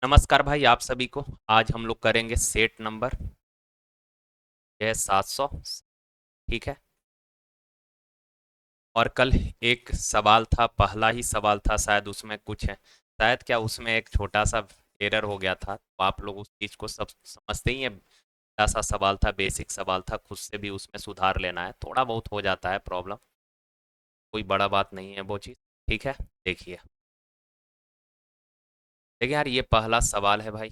नमस्कार भाई आप सभी को। आज हम लोग करेंगे सेट नंबर यह 700। ठीक है। और कल एक सवाल था, पहला ही सवाल था, शायद उसमें कुछ है, शायद क्या उसमें एक छोटा सा एरर हो गया था, तो आप लोग उस चीज़ को सब समझते ही हैं। छोटा सा सवाल था, बेसिक सवाल था, खुद से भी उसमें सुधार लेना है, थोड़ा बहुत हो जाता है प्रॉब्लम, कोई बड़ा बात नहीं है वो चीज़। ठीक है। देखिए, देखिए यार, ये पहला सवाल है भाई।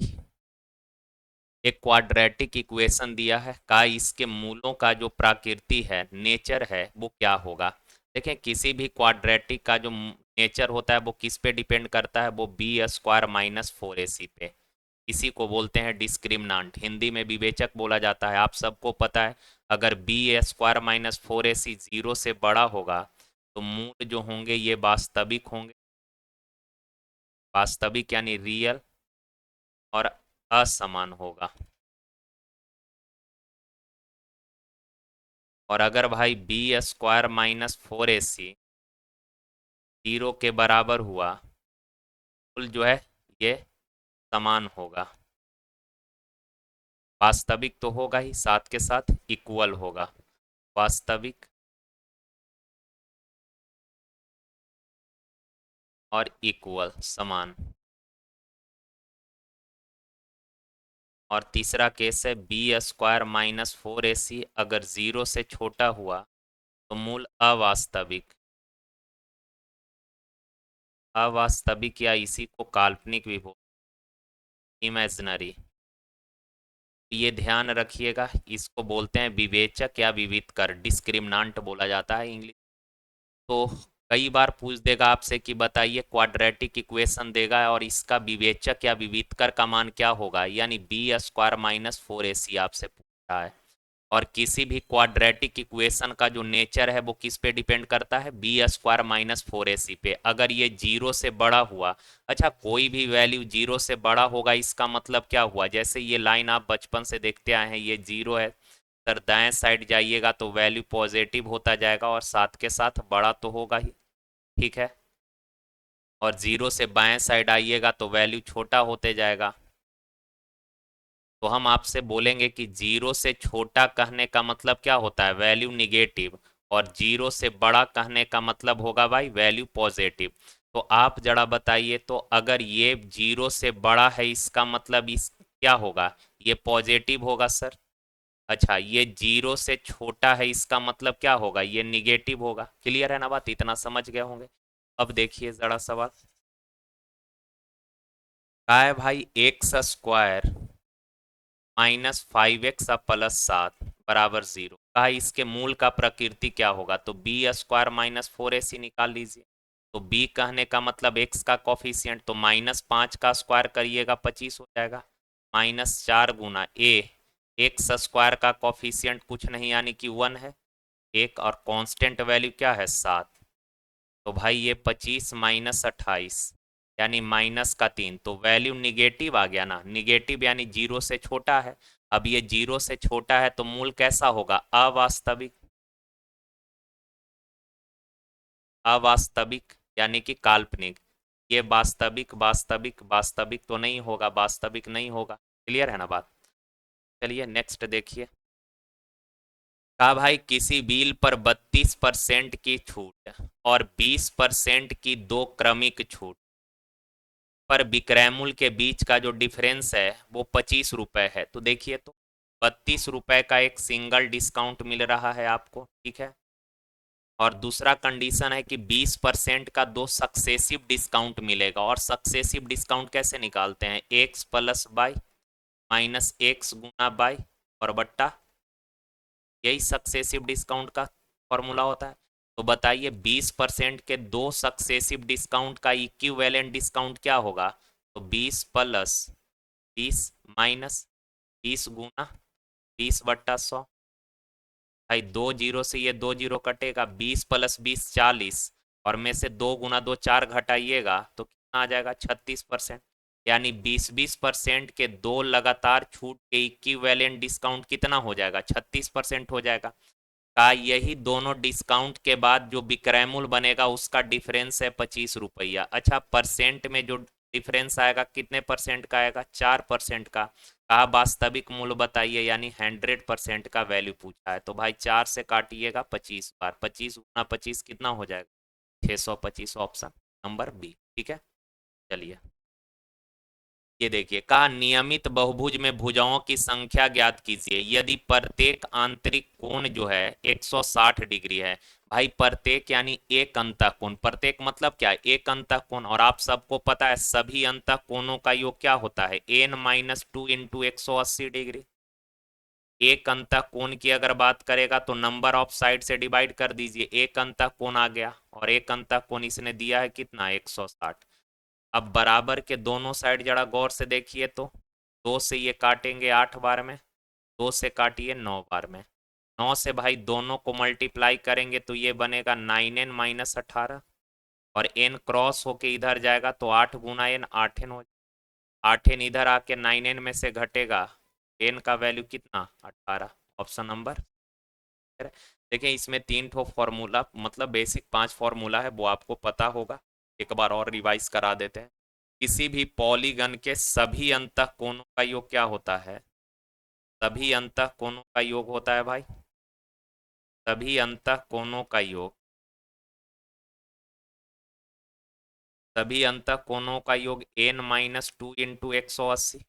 एक क्वाड्रेटिक इक्वेशन दिया है का इसके मूलों का जो प्रकृति है, नेचर है, वो क्या होगा। देखें, किसी भी क्वाड्रेटिक का जो नेचर होता है वो किस पे डिपेंड करता है, वो बी स्क्वायर माइनस 4ac पे। इसी को बोलते हैं डिस्क्रिमिनांट, हिंदी में विवेचक बोला जाता है। आप सबको पता है, अगर B square minus 4ac zero से बड़ा होगा तो मूल जो होंगे ये वास्तविक होंगे, वास्तविक यानी रियल, और असमान होगा। और अगर भाई B square minus 4ac zero के बराबर हुआ, कुल जो है ये समान होगा। वास्तविक तो होगा ही, साथ के साथ इक्वल होगा। वास्तविक और इक्वल, समान। और तीसरा केस है बी स्क्वायर माइनस 4ac अगर जीरो से छोटा हुआ तो मूल अवास्तविक। अवास्तविक या इसी को काल्पनिक भी बोल, इमेजिनरी। ये ध्यान रखिएगा, इसको बोलते हैं विवेचक या विविधकर, डिस्क्रिमिनांट बोला जाता है इंग्लिश। तो कई बार पूछ देगा आपसे कि बताइए, क्वाड्रेटिक इक्वेशन देगा और इसका विवेचक या विविधकर का मान क्या होगा, यानी बी स्क्वायर माइनस 4ac आपसे पूछा है। और किसी भी क्वाड्रेटिक इक्वेशन का जो नेचर है वो किस पे डिपेंड करता है, बी स्क्वायर माइनस 4ac पे। अगर ये जीरो से बड़ा हुआ, अच्छा कोई भी वैल्यू जीरो से बड़ा होगा, इसका मतलब क्या हुआ, जैसे ये लाइन आप बचपन से देखते आए हैं, ये जीरो है, सर दाएं साइड जाइएगा तो वैल्यू पॉजिटिव होता जाएगा और साथ के साथ बड़ा तो होगा ही। ठीक है। और जीरो से बाएं साइड आइएगा तो वैल्यू छोटा होते जाएगा। तो हम आपसे बोलेंगे कि जीरो से छोटा कहने का मतलब क्या होता है, वैल्यू निगेटिव, और जीरो से बड़ा कहने का मतलब होगा भाई वैल्यू पॉजिटिव। तो आप जरा बताइए, तो अगर ये जीरो से बड़ा है इसका मतलब इस क्या होगा, ये पॉजिटिव होगा सर। अच्छा, ये जीरो से छोटा है इसका मतलब क्या होगा, ये निगेटिव होगा। क्लियर है ना बात, इतना समझ गए होंगे। अब देखिए जरा सवाल क्या है भाई, x square minus 5x plus 7 बराबर जीरो, कहा इसके मूल का प्रकृति क्या होगा, तो बी स्क्वायर माइनस 4ac निकाल लीजिए। तो b कहने का मतलब x का कॉफिशियंट, तो -5 का स्क्वायर करिएगा 25 हो जाएगा, -4 गुना a, एक्स स्क्वायर का कॉफिशियंट कुछ नहीं यानी कि 1 है, एक, और कांस्टेंट वैल्यू क्या है 7। तो भाई ये 25 माइनस 28 यानी -3, तो वैल्यू निगेटिव आ गया ना, निगेटिव यानी जीरो से छोटा है। अब ये जीरो से छोटा है तो मूल कैसा होगा, अवास्तविक। अवास्तविक यानी कि काल्पनिक। ये वास्तविक वास्तविक वास्तविक तो नहीं होगा, वास्तविक नहीं होगा। क्लियर है ना बात। चलिए नेक्स्ट देखिए। कहा भाई किसी बिल पर 32% की छूट और 20% की दो क्रमिक छूट पर विक्रय मूल्य के बीच का जो डिफरेंस है वो 25 रुपए है। तो देखिए, तो 32 रुपए का एक सिंगल डिस्काउंट मिल रहा है आपको, ठीक है। और दूसरा कंडीशन है कि 20% का दो सक्सेसिव डिस्काउंट मिलेगा। और सक्सेसिव डिस्काउंट कैसे निकालते हैं, x plus by minus x Guna by और बट्टा, यही सक्सेसिव डिस्काउंट का फॉर्मूला होता है। तो बताइए 20% के दो सक्सेसिव डिस्काउंट का इक्विवेलेंट डिस्काउंट क्या होगा, तो 20 + 20 माइनस 20 गुना 20/100। भाई दो जीरो से ये दो जीरो कटेगा, 20 + 20 40, और में से 2 गुना 2 4 घटाइएगा तो कितना आ जाएगा 36%। यानी 20-20% के दो लगातार छूट के इक्विवेलेंट डिस्काउंट कितना हो जाएगा, 36% हो जाएगा। का यही दोनों डिस्काउंट के बाद जो विक्रय मूल्य बनेगा उसका डिफरेंस है 25 रुपया। अच्छा, परसेंट में जो डिफरेंस आएगा कितने परसेंट का आएगा, 4% का। कहा वास्तविक मूल्य बताइए, यानी 100% का वैल्यू पूछा है, तो भाई 4 से काटिएगा 25 बार, 25 × 25 कितना हो जाएगा, 625, ऑप्शन नंबर बी, ठीक है। चलिए ये देखिए, कहा नियमित बहुभुज में भुजाओं की संख्या ज्ञात कीजिए यदि प्रत्येक आंतरिक कोण जो है 160 डिग्री है। भाई प्रत्येक यानी एक अंतःकोण, प्रत्येक मतलब क्या है, एक अंतःकोण, और आप सबको पता है सभी अंतःकोणों का योग क्या होता है, n-2 इंटू 180 डिग्री। एक अंतःकोण की अगर बात करेगा तो नंबर ऑफ साइड से डिवाइड कर दीजिए, एक अंतःकोण आ गया, और एक अंतःकोण इसने दिया है कितना, 160। अब बराबर के दोनों साइड जरा गौर से देखिए तो, 2 से ये काटेंगे 8 बार में, 2 से काटिए 9 बार में, 9 से भाई दोनों को मल्टीप्लाई करेंगे तो ये बनेगा 9n-18, और n क्रॉस होके इधर जाएगा तो 8 × n 8n हो, 8n इधर आके 9n में से घटेगा, n का वैल्यू कितना, 18, ऑप्शन नंबर। देखिए इसमें 3 ठो फॉर्मूला, मतलब बेसिक 5 फॉर्मूला है, वो आपको पता होगा, एक बार और रिवाइज करा देते हैं। किसी भी पॉलीगन के सभी अंतःकोणों का योग क्या होता है, सभी अंतःकोणों का योग होता है भाई, सभी अंतःकोणों का योग, सभी अंतःकोणों का योग n-2 इंटू 180।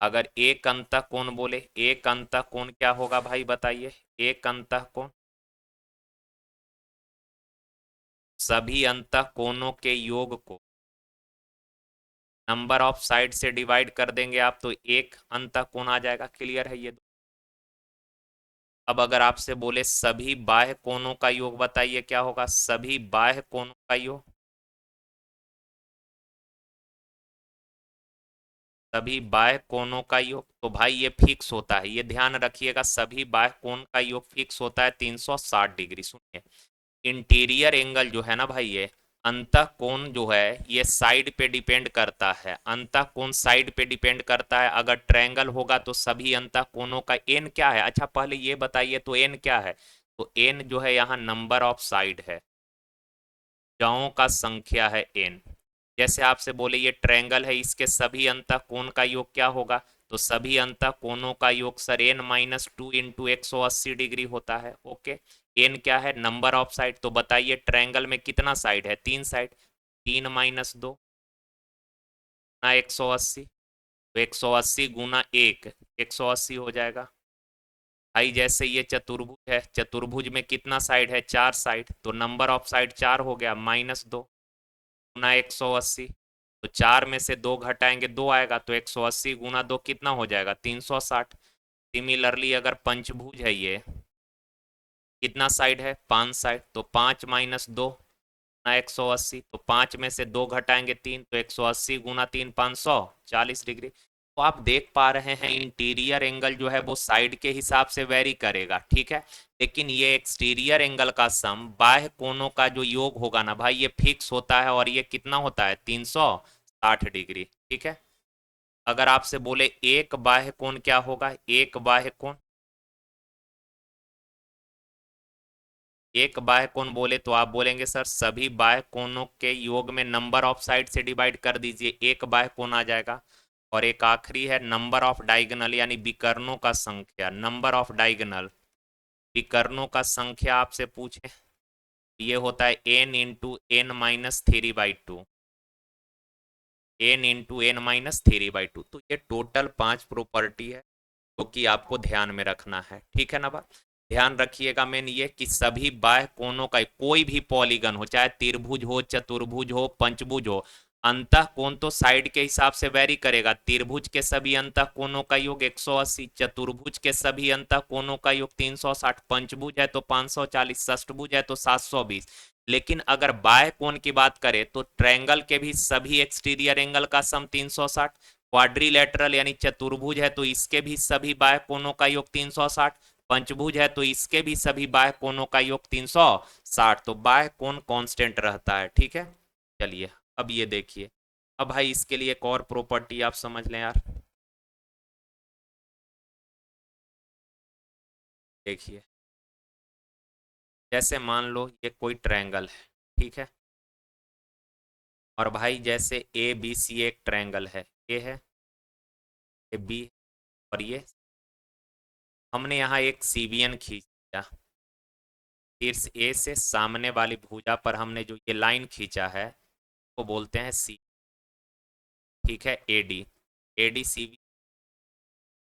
अगर एक अंतःकोण बोले, एक अंतःकोण क्या होगा भाई बताइए, एक अंतःकोण, सभी अंतःकोणों के योग को नंबर ऑफ साइड से डिवाइड कर देंगे आप तो एक अंतःकोण आ जाएगा, क्लियर है ये दो। अब अगर आपसे बोले सभी बाह्य कोणों का योग बताइए क्या होगा, सभी बाह्य कोणों का योग, सभी बाह्य कोणों का योग, तो भाई ये फिक्स होता है, ये ध्यान रखिएगा, सभी बाह्य कोण का योग फिक्स होता है 360 डिग्री। सुनिए, इंटीरियर एंगल जो है ना भाई, ये अंतः कोण जो है ये साइड पे डिपेंड करता है, अंतः कोण साइड पे डिपेंड करता है। अगर ट्रायंगल होगा तो सभी अंतः कोणों का एन क्या है, अच्छा पहले ये बताइए तो एन क्या है, तो एन जो है यहाँ नंबर ऑफ साइड है, भुजाओं का संख्या है एन। जैसे आपसे बोले ये ट्रायंगल है, इसके सभी अंतः कोण का योग क्या होगा, तो सभी अंतः कोणों का योग सर n-2 इंटू 180 डिग्री होता है, ओके। एन क्या है, नंबर ऑफ साइड, तो बताइए ट्रायंगल में कितना साइड है, 3 साइड, 3-2 ना 180, तो 180 गुना 1, 180 हो जाएगा। भाई जैसे ये चतुर्भुज है, चतुर्भुज में कितना साइड है, 4 साइड, तो नंबर ऑफ साइड 4 हो गया, -2 गुना 180, तो 4 में से 2 घटाएंगे 2 आएगा, तो 180 गुना 2 कितना हो जाएगा, 360। सिमिलरली अगर पंचभुज है ये, कितना साइड है, 5 साइड, तो 5-2 गुना 180, तो 5 में से 2 घटाएंगे 3, तो 180 गुना 3 540 डिग्री। तो आप देख पा रहे हैं इंटीरियर एंगल जो है वो साइड के हिसाब से वेरी करेगा, ठीक है, लेकिन ये एक्सटीरियर एंगल का सम बाह्य कोणों का जो योग होगा ना भाई, ये फिक्स होता है, और ये कितना होता है, 360 डिग्री, ठीक है। अगर आपसे बोले एक बाह्य कोण क्या होगा, एक बाह्य कोण, एक बाह्य कोण बोले तो आप बोलेंगे सर सभी बाह्य कोणों के योग में नंबर ऑफ साइड से डिवाइड कर दीजिए, एक बाह्य कोण आ जाएगा। और एक आखिरी है नंबर ऑफ डायगोनल, यानी विकर्णों का संख्या, नंबर ऑफ डायगोनल, विकर्णों का संख्या आपसे पूछे, ये होता है n × n-3/2, n × n-3/2, तो ये टोटल 5 प्रॉपर्टी है जो कि आपको ध्यान में रखना है, ठीक है ना बात। ध्यान रखिएगा मेन ये कि सभी बाह्य कोणों का कोई भी पॉलीगन हो, चाहे त्रिभुज हो, चतुर्भुज हो, पंचभुज हो, अंतः कोण तो साइड के हिसाब से वेरी करेगा, त्रिभुज के सभी अंतः कोणों का योग 180, चतुर्भुज के सभी अंतः कोणों का योग 360, पंचभुज है तो 540, षष्ठभुज है तो 720। लेकिन अगर बाह्य कोण की बात करें तो ट्रायंगल के भी सभी एक्सटीरियर एंगल का सम 360, क्वाड्रिलेटरल यानी चतुर्भुज है तो इसके भी सभी बाह्य कोणों का योग 360, पंचभुज है तो इसके भी सभी बाह्य कोणों का योग 360, तो बाह्य कोण कांस्टेंट रहता है, ठीक है। चलिए अब ये देखिए, अब भाई इसके लिए एक और प्रॉपर्टी आप समझ लें यार, देखिए जैसे मान लो ये कोई ट्रायंगल है, ठीक है, और भाई जैसे ए बी सी एक ट्रायंगल है, ये है, ये बी, और ये हमने यहाँ एक सीबियन खींचा, शीर्ष ए से सामने वाली भुजा पर हमने जो ये लाइन खींचा है वो बोलते हैं सी। ठीक है, एडी, एडी सी बी।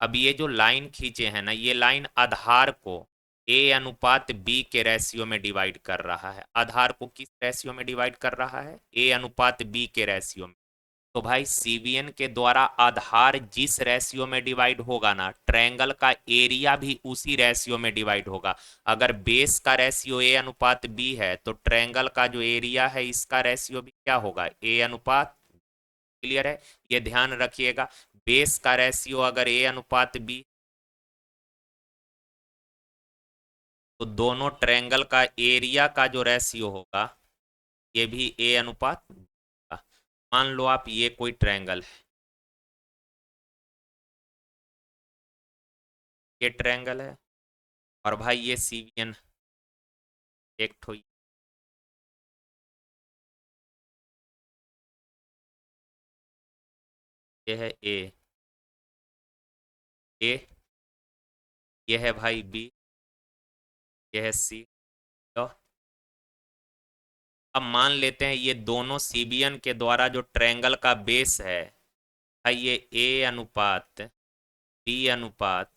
अब ये जो लाइन खींचे हैं ना, ये लाइन आधार को ए अनुपात बी के रेशियो में डिवाइड कर रहा है। आधार को किस रेशियो में डिवाइड कर रहा है? ए अनुपात बी के रेशियो में। तो भाई सीबीएन के द्वारा आधार जिस रेशियो में डिवाइड होगा ना, ट्रायंगल का एरिया भी उसी रेशियो में डिवाइड होगा। अगर बेस का रेशियो ए अनुपात बी है तो ट्रायंगल का जो एरिया है इसका रेशियो भी क्या होगा? ए अनुपात। क्लियर है? ये ध्यान रखिएगा, बेस का रेशियो अगर ए अनुपात बी, तो दोनों ट्रायंगल का एरिया का जो रेशियो होगा ये भी ए अनुपात होगा। मान लो आप ये कोई ट्रायंगल है, ये ट्रायंगल है, और भाई ये सीबियन एक ठो, ये है ए, ए, ये है भाई बी, ये है सी। तो अब मान लेते हैं ये दोनों सीबियन के द्वारा जो ट्रायंगल का बेस है भाई, ये ए अनुपात बी अनुपात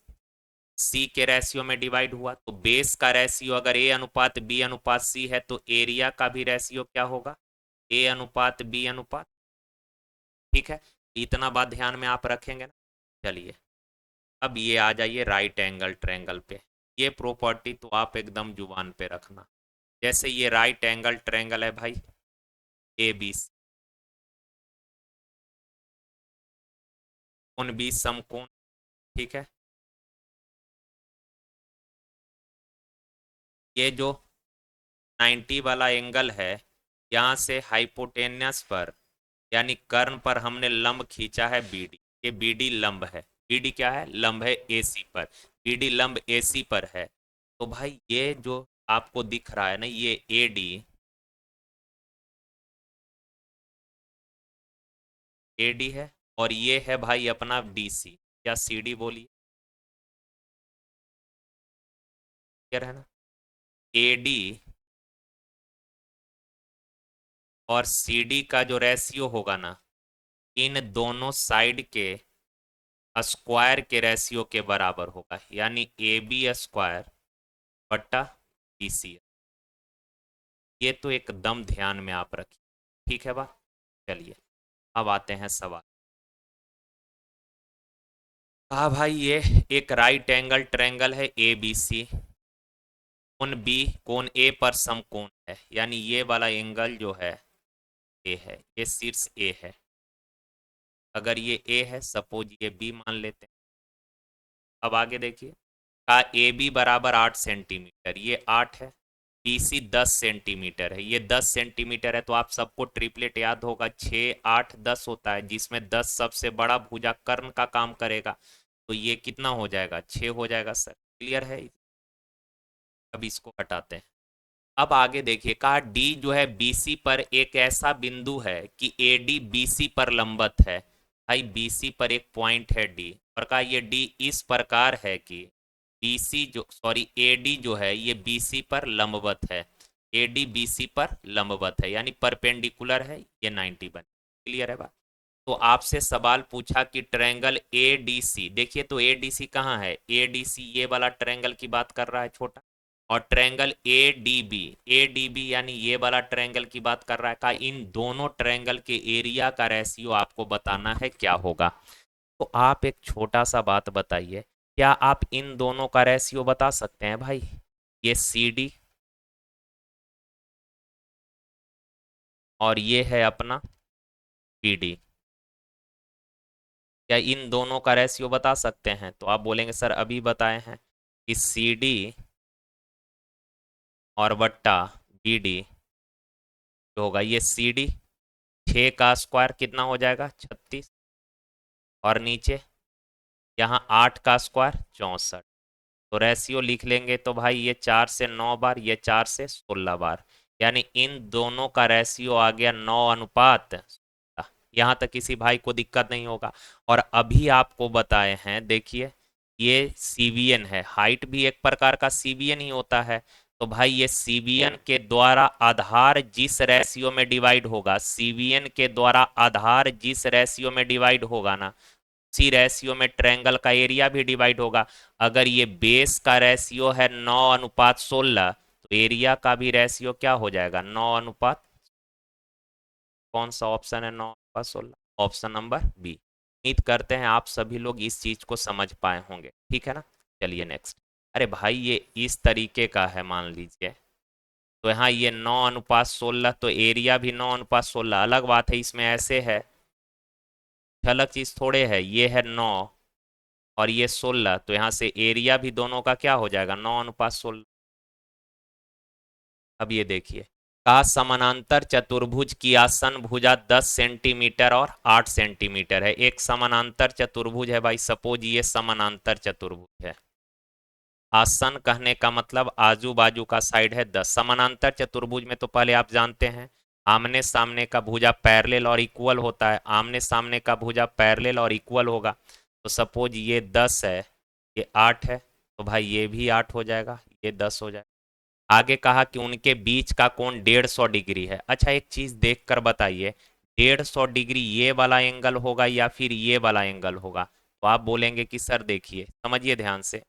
सी के रेशियो में डिवाइड हुआ। तो बेस का रेशियो अगर ए अनुपात बी अनुपात सी है तो एरिया का भी रेशियो क्या होगा? ए अनुपात बी अनुपात। ठीक है, इतना बात ध्यान में आप रखेंगे ना। चलिए, अब ये आ जाइए राइट एंगल ट्रायंगल पे। ये प्रॉपर्टी तो आप एकदम जुबान पे रखना। जैसे ये राइट एंगल ट्रायंगल है भाई, ए बी सी, उन बीच समकोण। ठीक है, ये जो 90 वाला एंगल है, यहाँ से हाइपोटेनस पर यानी कर्ण पर हमने लंब खींचा है बीडी। ये बीडी लंब है, बीडी क्या है? लंब है एसी पर। बीडी लंब एसी पर है। तो भाई ये जो आपको दिख रहा है ना, ये एडी, एडी है, और ये है भाई अपना डीसी या सीडी बोलिए। क्लियर है ना? एडी और सीडी का जो रेशियो होगा ना, इन दोनों साइड के स्क्वायर के रेशियो के बराबर होगा, यानी ए बी स्क्वायर बट्टा बी सी। ये तो एकदम ध्यान में आप रखिए। ठीक है बात। चलिए, अब आते हैं सवाल। कहा भाई ये एक राइट एंगल ट्रायंगल है ए बी सी, कोण बी कोण ए पर समकोण है, यानी ये वाला एंगल जो है ए है, ये शीर्ष ए है। अगर ये ए है, सपोज ये बी मान लेते हैं। अब आगे देखिए, का ए बी बराबर 8 सेंटीमीटर, ये 8 है। बी सी 10 सेंटीमीटर है, ये 10 सेंटीमीटर है। तो आप सबको ट्रिपलेट याद होगा, 6 8 10 होता है, जिसमें 10 सबसे बड़ा भुजा कर्ण का काम करेगा। तो ये कितना हो जाएगा? 6 हो जाएगा सर। क्लियर है? अब इसको हटाते हैं। अब आगे देखिए, कहा डी जो है बीसी पर एक ऐसा बिंदु है कि एडी बीसी पर लंबवत है। भाई बीसी पर एक पॉइंट है डी, और कहा ये डी इस प्रकार है कि बीसी जो सॉरी एडी जो है ये बीसी पर लंबवत है। एडी बीसी पर लंबवत है यानी परपेंडिकुलर है, ये 90 बन। क्लियर है बात? तो आपसे सवाल पूछा कि ट्रायंगल ए डी सी, देखिए तो ए डी सी कहाँ है? ए डी सी ये वाला ट्रायंगल की बात कर रहा है छोटा, और ट्रायंगल ए डी बी यानी ये वाला ट्रायंगल की बात कर रहा है। का इन दोनों ट्रायंगल के एरिया का रेशियो आपको बताना है क्या होगा। तो आप एक छोटा सा बात बताइए, क्या आप इन दोनों का रेशियो बता सकते हैं भाई? ये सी डी और ये है अपना पी डी, क्या इन दोनों का रेशियो बता सकते हैं? तो आप बोलेंगे सर अभी बताए हैं कि सी डी और बट्टा बी डी जो होगा, ये सी डी 6 का स्क्वायर कितना हो जाएगा? 36, और नीचे यहाँ 8 का स्क्वायर 64। तो रेशियो लिख लेंगे तो भाई ये 4 से 9 बार, ये 4 से 16 बार। यानी इन दोनों का रेशियो आ गया 9:16। यहाँ तक किसी भाई को दिक्कत नहीं होगा। और अभी आपको बताए हैं, देखिए ये सीबीएन है, हाइट भी एक प्रकार का सीबीएन ही होता है। तो भाई ये सीबीएन के द्वारा आधार जिस रेशियो में डिवाइड होगा, सीबीएन के द्वारा आधार जिस रेशियो में डिवाइड होगा ना, उसी रेशियो में ट्रायंगल का एरिया भी डिवाइड होगा। अगर ये बेस का रेशियो है 9:16, तो एरिया का भी रेशियो क्या हो जाएगा, 9 अनुपात, कौन सा ऑप्शन है 9:16? Option number B. उम्मीद करते हैं आप सभी लोग इस चीज को समझ पाए होंगे, ठीक है ना। चलिए नेक्स्ट। अरे भाई ये इस तरीके का है मान लीजिए, तो यहाँ ये 9:16, तो एरिया भी 9:16। अलग बात है इसमें ऐसे है, अलग चीज थोड़े है, ये है 9 और ये 16, तो यहाँ से एरिया भी दोनों का क्या हो जाएगा, 9:16। अब ये देखिए, का समानांतर चतुर्भुज की आसन भुजा 10 सेंटीमीटर और 8 सेंटीमीटर है। एक समानांतर चतुर्भुज है भाई, सपोज ये समानांतर चतुर्भुज है। आसन कहने का मतलब आजू बाजू का साइड है 10। समानांतर चतुर्भुज में तो पहले आप जानते हैं, आमने सामने का भुजा पैरेलल और इक्वल होता है। आमने सामने का भुजा पैरेलल और इक्वल होगा। तो सपोज ये 10 है, ये 8 है, तो भाई ये भी 8 हो जाएगा, ये 10 हो जाएगा। आगे कहा कि उनके बीच का कोण 150 डिग्री है। अच्छा एक चीज देख कर बताइए, 150 डिग्री ये वाला एंगल होगा या फिर ये वाला एंगल होगा? तो आप बोलेंगे कि सर देखिए, समझिए ध्यान से,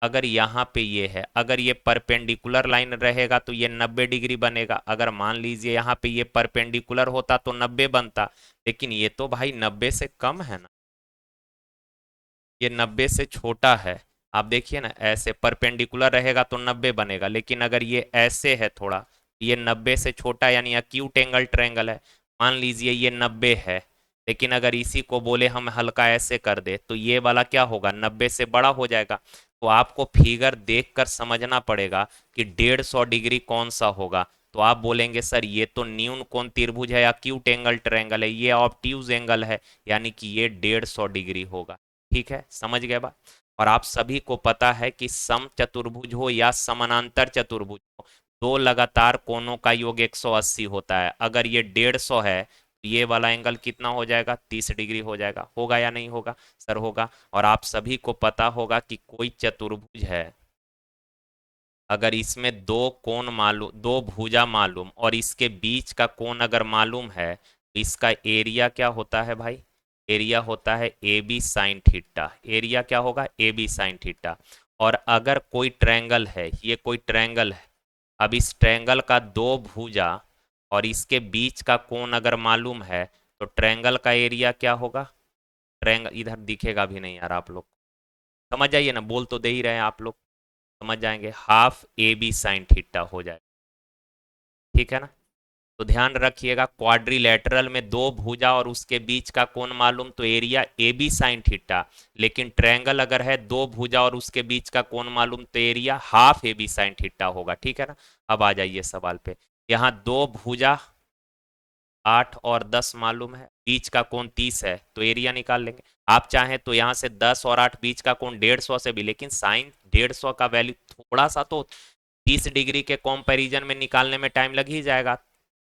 अगर यहाँ पे ये है, अगर ये परपेंडिकुलर लाइन रहेगा तो ये 90 डिग्री बनेगा। अगर मान लीजिए यहाँ पे ये परपेंडिकुलर होता तो 90 बनता, लेकिन ये तो भाई 90 से कम है ना, ये 90 से छोटा है। आप देखिए ना, ऐसे परपेंडिकुलर रहेगा तो 90 बनेगा, लेकिन अगर ये ऐसे है थोड़ा, ये 90 से छोटा, यानी अक्यूट एंगल ट्रायंगल है। मान लीजिए ये 90 है, लेकिन अगर इसी को बोले हम हल्का ऐसे कर दे तो ये वाला क्या होगा, 90 से बड़ा हो जाएगा। तो आपको फिगर देखकर समझना पड़ेगा कि 150 डिग्री कौन सा होगा। तो आप बोलेंगे सर ये तो न्यून कोण त्रिभुज है, अक्यूट एंगल ट्रायंगल है, ये ऑब्ट्यूज एंगल है, यानी कि ये 150 डिग्री होगा। ठीक है, समझ गए बात। और आप सभी को पता है कि सम चतुर्भुज हो या समानांतर चतुर्भुज हो, दो लगातार कोणों का योग 180 होता है। अगर ये 150 है तो ये वाला एंगल कितना हो जाएगा, 30 डिग्री हो जाएगा। होगा या नहीं होगा? सर होगा। और आप सभी को पता होगा कि कोई चतुर्भुज है, अगर इसमें दो कोण मालूम, दो भुजा मालूम और इसके बीच का कोण अगर मालूम है, तो इसका एरिया क्या होता है भाई? एरिया होता है A B sine theta. Area क्या होगा, ए बी साइन थीटा। और अगर कोई ट्रायंगल है, ये कोई ट्रायंगल है, अब इस ट्रायंगल का दो भुजा और इसके बीच का कोण अगर मालूम है, तो ट्रायंगल का एरिया क्या होगा? ट्रायंगल इधर दिखेगा भी नहीं यार, आप लोग समझ जाइए ना, बोल तो दे ही रहे हैं आप लोग, समझ जाएंगे, half A B sine theta हो जाएगा। ठीक है ना। तो ध्यान रखिएगा, क्वाड्रिलेटरल में दो भुजा और उसके बीच का कोण मालूम तो area A B sine theta. लेकिन ट्रायंगल अगर है दो भुजा और उसके बीच का कोण मालूम तो area half A B sine theta होगा। ठीक है ना। अब आ जाइए सवाल पे। यहाँ दो भुजा 8 और 10 मालूम है, बीच का कोण 30 है, तो एरिया निकाल लेंगे। आप चाहें तो यहाँ से 10 और 8 बीच का कोण 150 से भी, लेकिन साइन 150 का वैल्यू थोड़ा सा तो 30 डिग्री के कंपैरिजन में निकालने में टाइम लग ही जाएगा।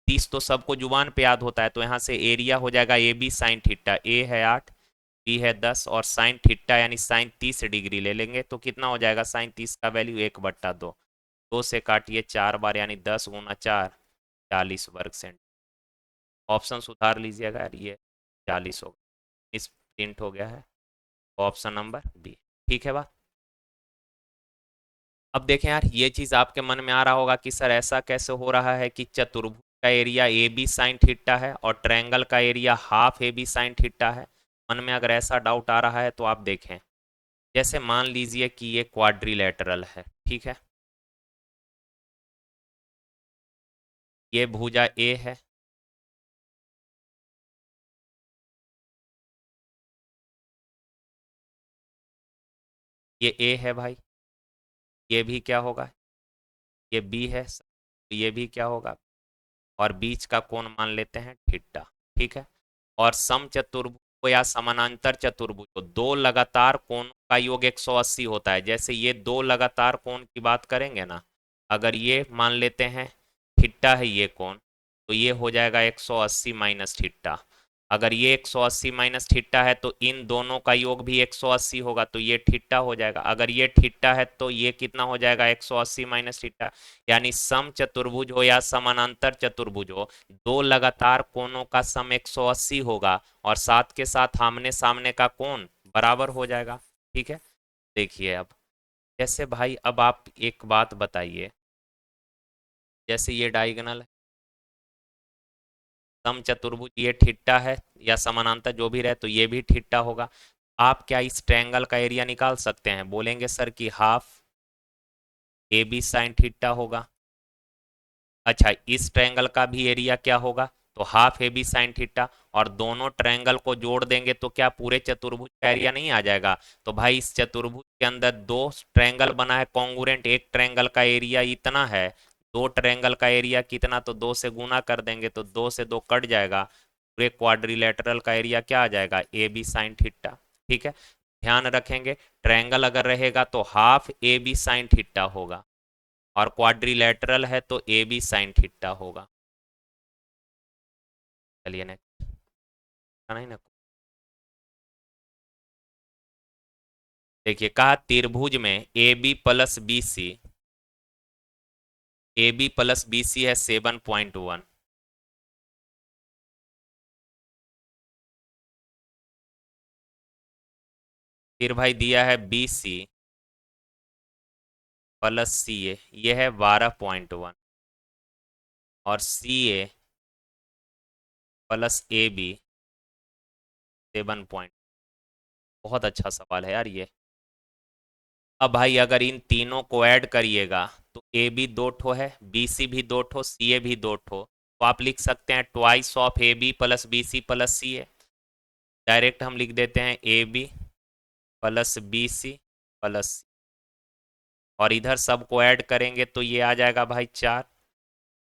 30 तो सबको जुबान पे याद होता है, तो यहाँ से एरिया हो जाएगा ए बी साइन थीटा। ए है 8, बी है 10 और साइन थीटा यानी साइन 30 डिग्री ले लेंगे, तो कितना हो जाएगा, साइन 30 का वैल्यू 1/2। 2 से काटिए 4 बार, यानी 10 गुना 4, 40 वर्ग सेंटीमीटर। ऑप्शन सुधार लीजिएगा यार, ये 40 होगा, इस प्रिंट हो गया है, ऑप्शन नंबर बी। ठीक है बात। अब देखें यार, ये चीज आपके मन में आ रहा होगा कि सर ऐसा कैसे हो रहा है कि चतुर्भुज का area A B sine theta है और ट्रायंगल का area half A B sine theta है। मन में अगर ऐसा डाउट आ रहा है तो आप देखें, जैसे मान लीजिए कि ये क्वाड्रिलेटरल है, ठीक है, ये भुजा ए है, ये ए है भाई, ये भी क्या होगा, ये बी है, तो ये भी क्या होगा, और बीच का कोण मान लेते हैं थीटा। ठीक है। और सम चतुर्भुज को या समानांतर चतुर्भुज को दो लगातार कोणों का योग 180 होता है। जैसे ये दो लगातार कोण की बात करेंगे ना, अगर ये मान लेते हैं थीटा है ये कोण, तो ये हो जाएगा 180 माइनस थीटा। अगर ये 180 माइनस थीटा है तो इन दोनों का योग भी 180 होगा, तो ये थीटा हो जाएगा। अगर ये थीटा है तो ये कितना हो जाएगा, 180 माइनस थीटा। यानी सम चतुर्भुज हो या समानांतर चतुर्भुज हो, दो लगातार कोणों का सम 180 होगा और साथ के साथ आमने सामने का कोण बराबर हो जाएगा। ठीक है, देखिए अब जैसे भाई, अब आप एक बात बताइए, जैसे ये डायगोनल है, सम चतुर्भुज ये थीटा है या समानांतर जो भी रहे, तो ये भी थीटा होगा। आप क्या इस ट्रायंगल का एरिया निकाल सकते हैं? बोलेंगे सर कि half A B sine theta होगा। अच्छा, इस ट्रायंगल का भी एरिया क्या होगा? तो half A B sine theta. और दोनों ट्रायंगल को जोड़ देंगे तो क्या पूरे चतुर्भुज का एरिया नहीं आ जाएगा? तो भाई इस चतुर्भुज के अंदर दो ट्रायंगल बना है कॉन्ग्रुएंट, एक ट्रायंगल का एरिया इतना है, दो ट्रायंगल का एरिया कितना, तो दो से गुना कर देंगे तो दो से दो कट जाएगा, पूरे क्वाड्रिलेटरल का एरिया क्या आ जाएगा, ए बी साइन थीटा। ठीक है, ध्यान रखेंगे, ट्रायंगल अगर रहेगा तो half A B sine theta होगा, और क्वाड्रिलेटरल है तो ए बी साइन थीटा होगा। चलिए नेक्स्ट, नहीं ना, देखिए कहा त्रिभुज में A B plus B C, A B plus B C है 7.1, फिर भाई दिया है बी सी प्लस सी ए, ये है 12.1, और सी ए प्लस ए बी 7 पॉइंट। बहुत अच्छा सवाल है यार ये। अब भाई अगर इन तीनों को ऐड करिएगा तो ए बी दो ठो है, बी सी भी दो ठो, सी ए भी दो ठो, तो आप लिख सकते हैं twice of A B plus B C plus C A. Direct हम लिख देते हैं A B plus B C plus, और इधर सबको ऐड करेंगे तो ये आ जाएगा भाई 4,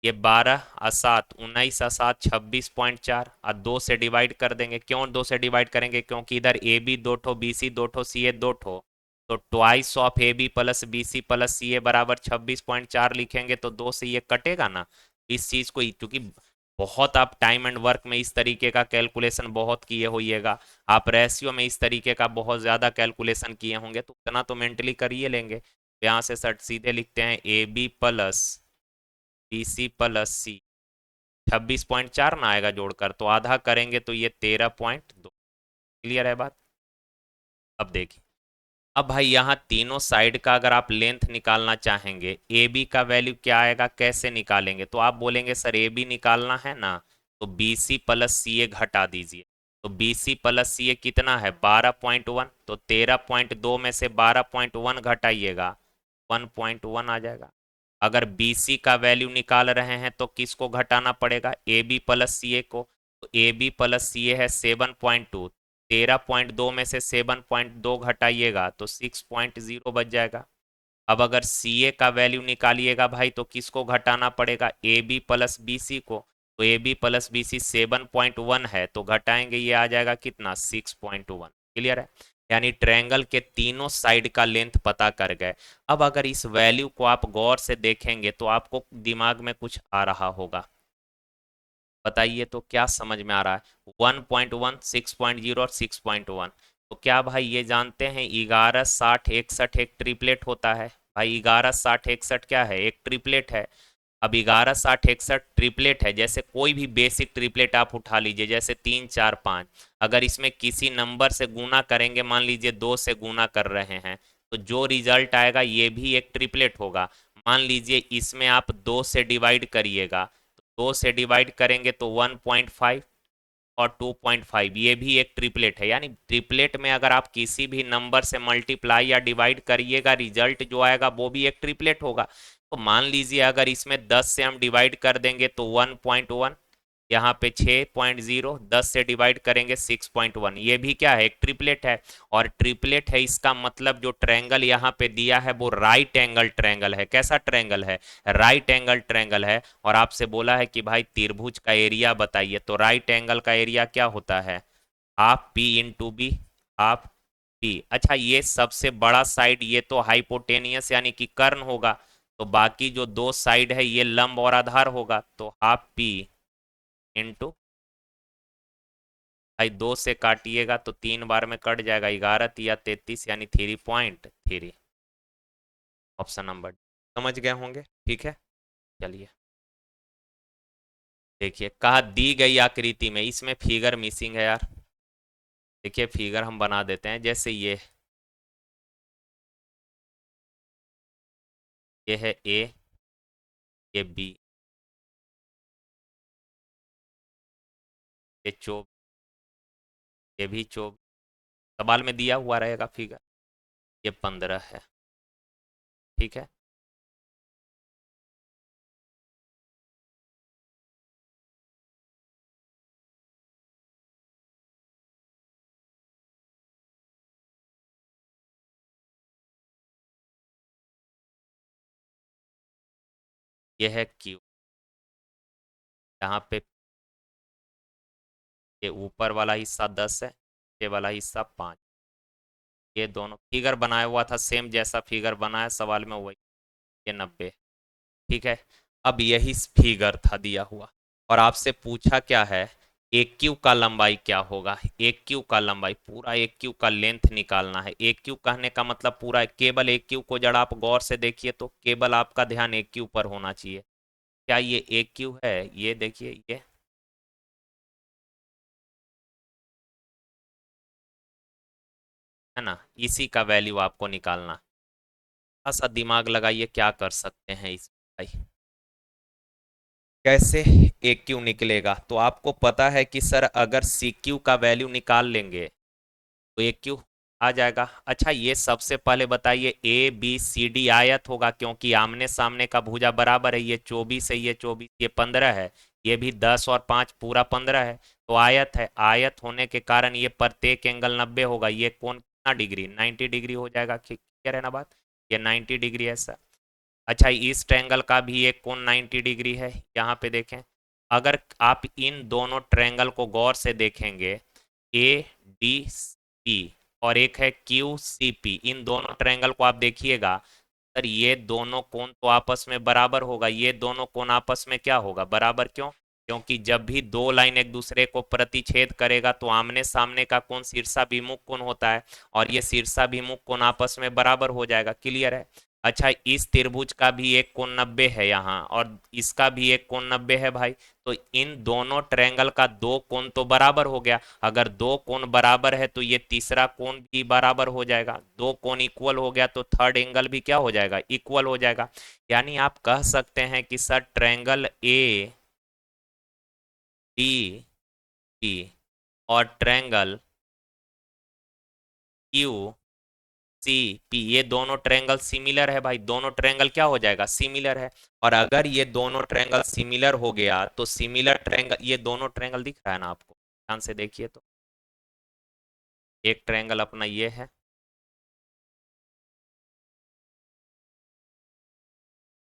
ये 12 आ 7 19 आ 7 26.4, और 2 से डिवाइड कर देंगे। क्यों 2 से डिवाइड करेंगे? क्योंकि इधर ए बी दो ठो, बी सी दो ठो, सी ए दो ठो, तो twice of A B plus B C plus C A बराबर 26.4 लिखेंगे तो 2 से ये कटेगा ना। इस चीज़ को क्योंकि बहुत आप टाइम एंड वर्क में इस तरीके का कैलकुलेशन बहुत किए होइएगा, आप रेशियो में इस तरीके का बहुत ज़्यादा कैलकुलेशन किए होंगे, तो उतना तो मेंटली कर ही लेंगे। यहाँ से सर सीधे लिखते हैं A B plus B C plus C, 26.4 ना आएगा जोड़कर, तो आधा करेंगे तो ये 13.2। क्लियर है बात? अब देखिए, अब भाई यहाँ तीनों साइड का अगर आप लेंथ निकालना चाहेंगे, ए बी का वैल्यू क्या आएगा, कैसे निकालेंगे? तो आप बोलेंगे सर ए बी निकालना है ना, तो बी सी प्लस सी ए घटा दीजिए। तो बी सी प्लस सी ए कितना है, 12.1, तो 13.2 में से 12.1 घटाइएगा, 1.1 आ जाएगा। अगर बी सी का वैल्यू निकाल रहे हैं तो किसको घटाना पड़ेगा, ए बी प्लस सी ए को, तो ए बी प्लस सी ए है 7.2, 13.2 में से 7.2 घटाइएगा तो 6.0 बच जाएगा। अब अगर सी ए का वैल्यू निकालिएगा भाई तो किसको घटाना पड़ेगा, A B plus B C को, तो A B plus B C 7.1 है तो घटाएंगे, ये आ जाएगा कितना, 6.1। क्लियर है? यानी ट्रायंगल के तीनों साइड का लेंथ पता कर गए। अब अगर इस वैल्यू को आप गौर से देखेंगे तो आपको दिमाग में कुछ आ रहा होगा, बताइए तो क्या समझ में आ रहा है? 1.1, 6.0 और 6.1, तो क्या भाई ये जानते हैं 11 60 61 एक ट्रिपलेट होता है? भाई 11 60 61 क्या है, एक ट्रिपलेट है। अब 11 60 61 ट्रिपलेट है, जैसे कोई भी बेसिक ट्रिपलेट आप उठा लीजिए, जैसे 3 4 5, अगर इसमें किसी नंबर से गुना करेंगे, मान लीजिए 2 से गुना कर रहे हैं, तो जो रिजल्ट आएगा ये भी एक ट्रिपलेट होगा। मान लीजिए इसमें आप 2 से डिवाइड करिएगा, तो 2 से डिवाइड करेंगे तो 1.5 और 2.5, ये भी एक ट्रिपलेट है। यानी ट्रिपलेट में अगर आप किसी भी नंबर से मल्टीप्लाई या डिवाइड करिएगा, रिजल्ट जो आएगा वो भी एक ट्रिपलेट होगा। तो मान लीजिए अगर इसमें 10 से हम डिवाइड कर देंगे तो 1.1, यहाँ पे 6.0, 10 से डिवाइड करेंगे 6.1, ये भी क्या है, एक ट्रिपलेट है। और ट्रिपलेट है इसका मतलब जो ट्रायंगल यहाँ पे दिया है वो राइट एंगल ट्रायंगल है। कैसा ट्रायंगल है, राइट एंगल ट्रायंगल है। और आपसे बोला है कि भाई त्रिभुज का एरिया बताइए, तो राइट एंगल का एरिया क्या होता है, half P into B, half P. अच्छा, ये सबसे बड़ा साइड ये तो हाइपोटेनियस यानी कि कर्ण होगा, तो बाकी जो दो साइड है ये लंब और आधार होगा, तो हाफ पी इंटू, भाई दो से काटिएगा तो 3 बार में कट जाएगा, 11 या 33 यानी 3.3। ऑप्शन नंबर, समझ गए होंगे, ठीक है। चलिए देखिए, कहा दी गई आकृति में, इसमें फिगर मिसिंग है यार। देखिए फिगर हम बना देते हैं, जैसे ये है ए, ये बी, ये चौक, ये भी चौक, सवाल में दिया हुआ रहेगा फिगर। ये 15 है, ठीक है। ये है क्यू, यहाँ पे ये ऊपर वाला हिस्सा 10 है, ये वाला हिस्सा 5। ये दोनों फिगर बनाया हुआ था, सेम जैसा फिगर बनाया सवाल में वही, ये 90, ठीक है। अब यही फिगर था दिया हुआ, और आपसे पूछा क्या है, एक क्यू का लंबाई क्या होगा। एक क्यू का लंबाई, पूरा एक क्यू का लेंथ निकालना है। एक क्यू कहने का मतलब पूरा, केवल एक क्यू को जरा आप गौर से देखिए तो केवल आपका ध्यान एक क्यू पर होना चाहिए। क्या ये एक क्यू है, ये देखिए, ये है ना, इसी का वैल्यू आपको निकालना। थोड़ा सा दिमाग लगाइए, क्या कर सकते हैं इस, भाई कैसे एक क्यू निकलेगा। तो आपको पता है कि सर अगर सी क्यू का वैल्यू निकाल लेंगे तो एक क्यू आ जाएगा। अच्छा ये सबसे पहले बताइए, ए बी सी डी आयत होगा, क्योंकि आमने सामने का भुजा बराबर है। ये 24 है, ये 24, ये 15 है, ये भी 10 और 5 पूरा 15 है, तो आयत है। आयत होने के कारण ये प्रत्येक एंगल 90 होगा। ये कोण कितना डिग्री, 90 डिग्री हो जाएगा। क्लियर है ना बात, ये 90 डिग्री है सर। अच्छा इस ट्रायंगल का भी एक कोण 90 डिग्री है, यहाँ पे देखें। अगर आप इन दोनों ट्रायंगल को गौर से देखेंगे, ए डी सी और एक है क्यू सी पी, इन दोनों ट्रायंगल को आप देखिएगा, सर ये दोनों कोण तो आपस में बराबर होगा। ये दोनों कोण आपस में क्या होगा, बराबर। क्यों, क्योंकि जब भी दो लाइन एक दूसरे को प्रतिच्छेद करेगा तो आमने सामने का कोण शीर्षाभिमुख कोण होता है, और ये शीर्षाभिमुख कोण आपस में बराबर हो जाएगा। क्लियर है। अच्छा इस त्रिभुज का भी एक कोण 90 है यहाँ, और इसका भी एक कोण 90 है भाई। तो इन दोनों ट्रायंगल का दो कोण तो बराबर हो गया। अगर दो कोण बराबर है तो ये तीसरा कोण भी बराबर हो जाएगा। दो कोण इक्वल हो गया तो थर्ड एंगल भी क्या हो जाएगा, इक्वल हो जाएगा। यानी आप कह सकते हैं कि sir triangle A D P और ट्रायंगल क्यू सी पी, ये दोनों ट्रायंगल सिमिलर है भाई। दोनों ट्रायंगल क्या हो जाएगा, सिमिलर है। और अगर ये दोनों ट्रायंगल सिमिलर हो गया तो सिमिलर ट्रायंगल, ये दोनों ट्रायंगल दिख रहा है ना आपको, ध्यान से देखिए तो। एक ट्रायंगल अपना ये है,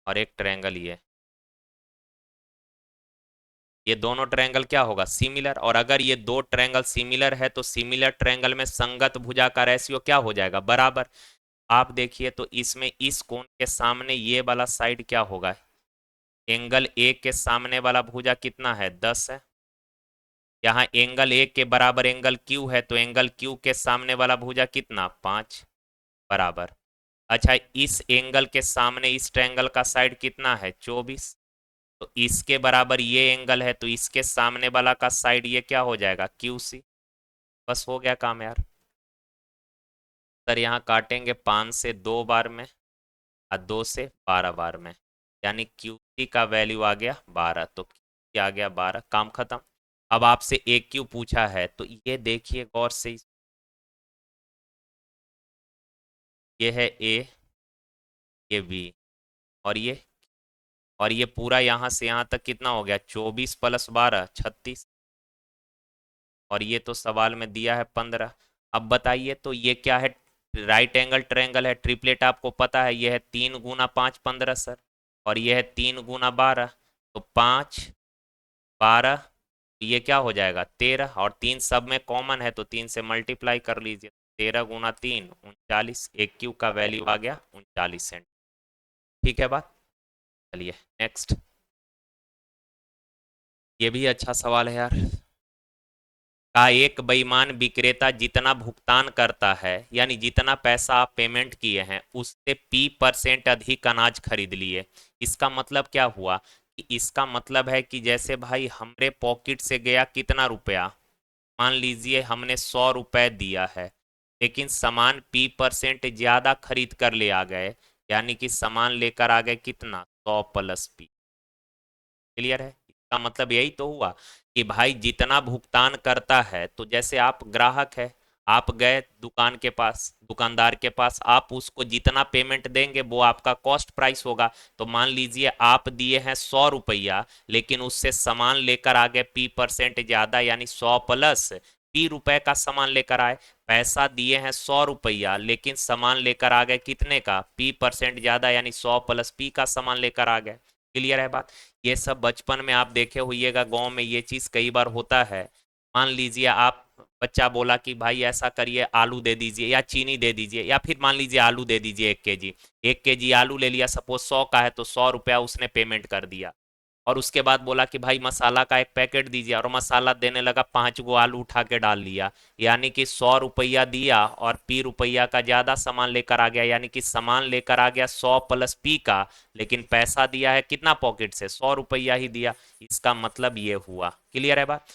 और एक ट्रायंगल ये दोनों ट्रायंगल क्या होगा, सिमिलर। और अगर ये दो ट्रायंगल सिमिलर है तो सिमिलर ट्रायंगल में संगत भुजा का रेशियो क्या हो जाएगा, बराबर। आप देखिए तो इसमें इस कोण के सामने ये वाला साइड क्या होगा, एंगल ए के सामने वाला भुजा कितना है, 10 है। यहाँ एंगल ए के बराबर एंगल क्यू है, तो एंगल क्यू के सामने वाला भुजा कितना, 5, बराबर। अच्छा इस एंगल के सामने इस ट्रायंगल का साइड कितना है, 24, तो इसके बराबर ये एंगल है, तो इसके सामने वाला का साइड ये क्या हो जाएगा, क्यू सी। बस हो गया काम यार। सर यहाँ काटेंगे 5 से 2 बार में, और 2 से 12 बार में, यानी क्यू सी का वैल्यू आ गया 12, तो क्या आ गया 12, काम खत्म। अब आपसे एक क्यू पूछा है तो ये देखिए गौर से, ये है ए, ये बी, और ये पूरा यहाँ से यहाँ तक कितना हो गया, 24 + 12 36, और ये तो सवाल में दिया है 15। अब बताइए तो ये क्या है, राइट एंगल ट्रायंगल है, ट्रिपलेट आपको पता है, ये है 3 × 5 15 सर, और ये है 3 × 12, तो 5 12, ये क्या हो जाएगा 13, और 3 सब में कॉमन है तो 3 से मल्टीप्लाई कर लीजिए, 13 × 3 39, एक क्यू का वैल्यू आ गया 39 सेंट। ठीक है बात। चलिए नेक्स्ट। ये भी अच्छा सवाल है यार। का एक बेईमान विक्रेता जितना भुगतान करता है, यानी जितना पैसा आप पेमेंट किए हैं उससे P% अधिक अनाज खरीद लिए। इसका मतलब क्या हुआ कि इसका मतलब है कि जैसे भाई हमरे पॉकेट से गया कितना रुपया, मान लीजिए हमने 100 रुपए दिया है, लेकिन सामान P% ज्यादा खरीद कर ले आ गए, यानी कि सामान लेकर आ गए कितना, 100 + P। क्लियर है? इसका मतलब यही तो हुआ कि भाई जितना भुगतान करता है, तो जैसे आप ग्राहक है, आप गए दुकान के पास, दुकानदार के पास, आप उसको जितना पेमेंट देंगे वो आपका कॉस्ट प्राइस होगा। तो मान लीजिए आप दिए हैं 100 रुपया, लेकिन उससे सामान लेकर आ गए P% ज्यादा, यानी 100 + P रुपए का सामान लेकर आए। पैसा दिए हैं 100 रुपया, लेकिन सामान लेकर आ गए कितने का, P% ज्यादा, यानी 100 + P का सामान लेकर आ गए। क्लियर है बात? ये सब बचपन में आप देखे होइएगा, गांव में ये चीज कई बार होता है। मान लीजिए आप, बच्चा बोला कि भाई ऐसा करिए आलू दे दीजिए या चीनी दे दीजिए, या फिर मान लीजिए आलू दे दीजिए 1 kg। 1 kg आलू ले लिया, सपोज 100 का है तो 100 रुपया उसने पेमेंट कर दिया। और उसके बाद बोला कि भाई मसाला का एक पैकेट दीजिए, और मसाला देने लगा, 5 गो आलू उठा के डाल लिया, यानी कि 100 रुपया दिया और P रुपया का ज्यादा सामान लेकर आ गया, यानी कि सामान लेकर आ गया 100 + P का, लेकिन पैसा दिया है कितना पॉकेट से, 100 रुपया ही दिया। इसका मतलब ये हुआ। क्लियर है बात?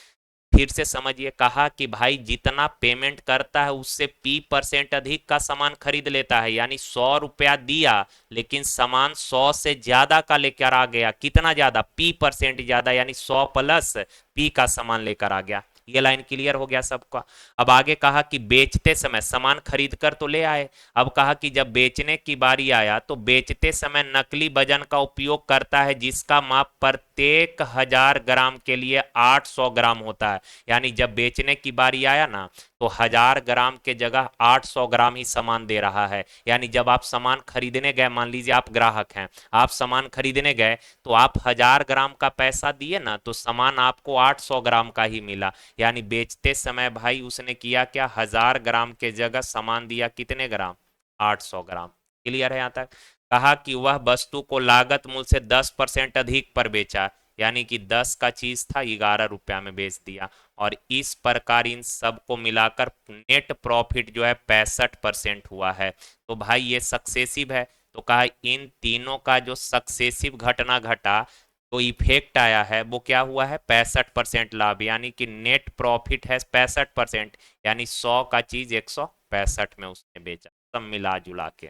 फिर से समझिए, कहा कि भाई जितना पेमेंट करता है उससे P% अधिक का सामान खरीद लेता है, यानी 100 रुपया दिया, लेकिन सामान 100 से ज्यादा का लेकर आ गया। कितना ज्यादा, P% ज्यादा, यानी 100 + P का सामान लेकर आ गया। ये लाइन क्लियर हो गया सबका? अब आगे कहा कि बेचते समय, सामान खरीद कर तो ले आए, अब कहा कि जब बेचने की बारी आया तो बेचते समय नकली वजन का उपयोग करता है, जिसका माप प्रत्येक 1000 ग्राम के लिए 800 ग्राम होता है। यानी जब बेचने की बारी आया ना, तो 1000 ग्राम के जगह 800 ग्राम ही सामान दे रहा है। यानी जब आप सामान खरीदने गए, मान लीजिए आप ग्राहक हैं, आप सामान खरीदने गए, तो आप 1000 ग्राम का पैसा दिए ना, तो सामान आपको 800 ग्राम का ही मिला। यानी बेचते समय भाई उसने किया क्या, 1000 ग्राम के जगह सामान दिया कितने ग्राम, 800 ग्राम। क्लियर है यहाँ तक? कहा कि वह वस्तु को लागत मूल्य से 10% अधिक पर बेचा, यानी कि 10 का चीज था, 11 रुपया में बेच दिया। और इस प्रकार इन सब को मिलाकर नेट प्रॉफिट जो है 65% हुआ है। तो भाई ये सक्सेसिव है। तो कहा इन तीनों का जो सक्सेसिव घटना घटा, तो इफेक्ट आया है, वो क्या हुआ है, 65% लाभ, यानी कि नेट प्रॉफिट है 65%, यानी 100 का चीज 165 में उसने बेचा, सब मिला जुला के।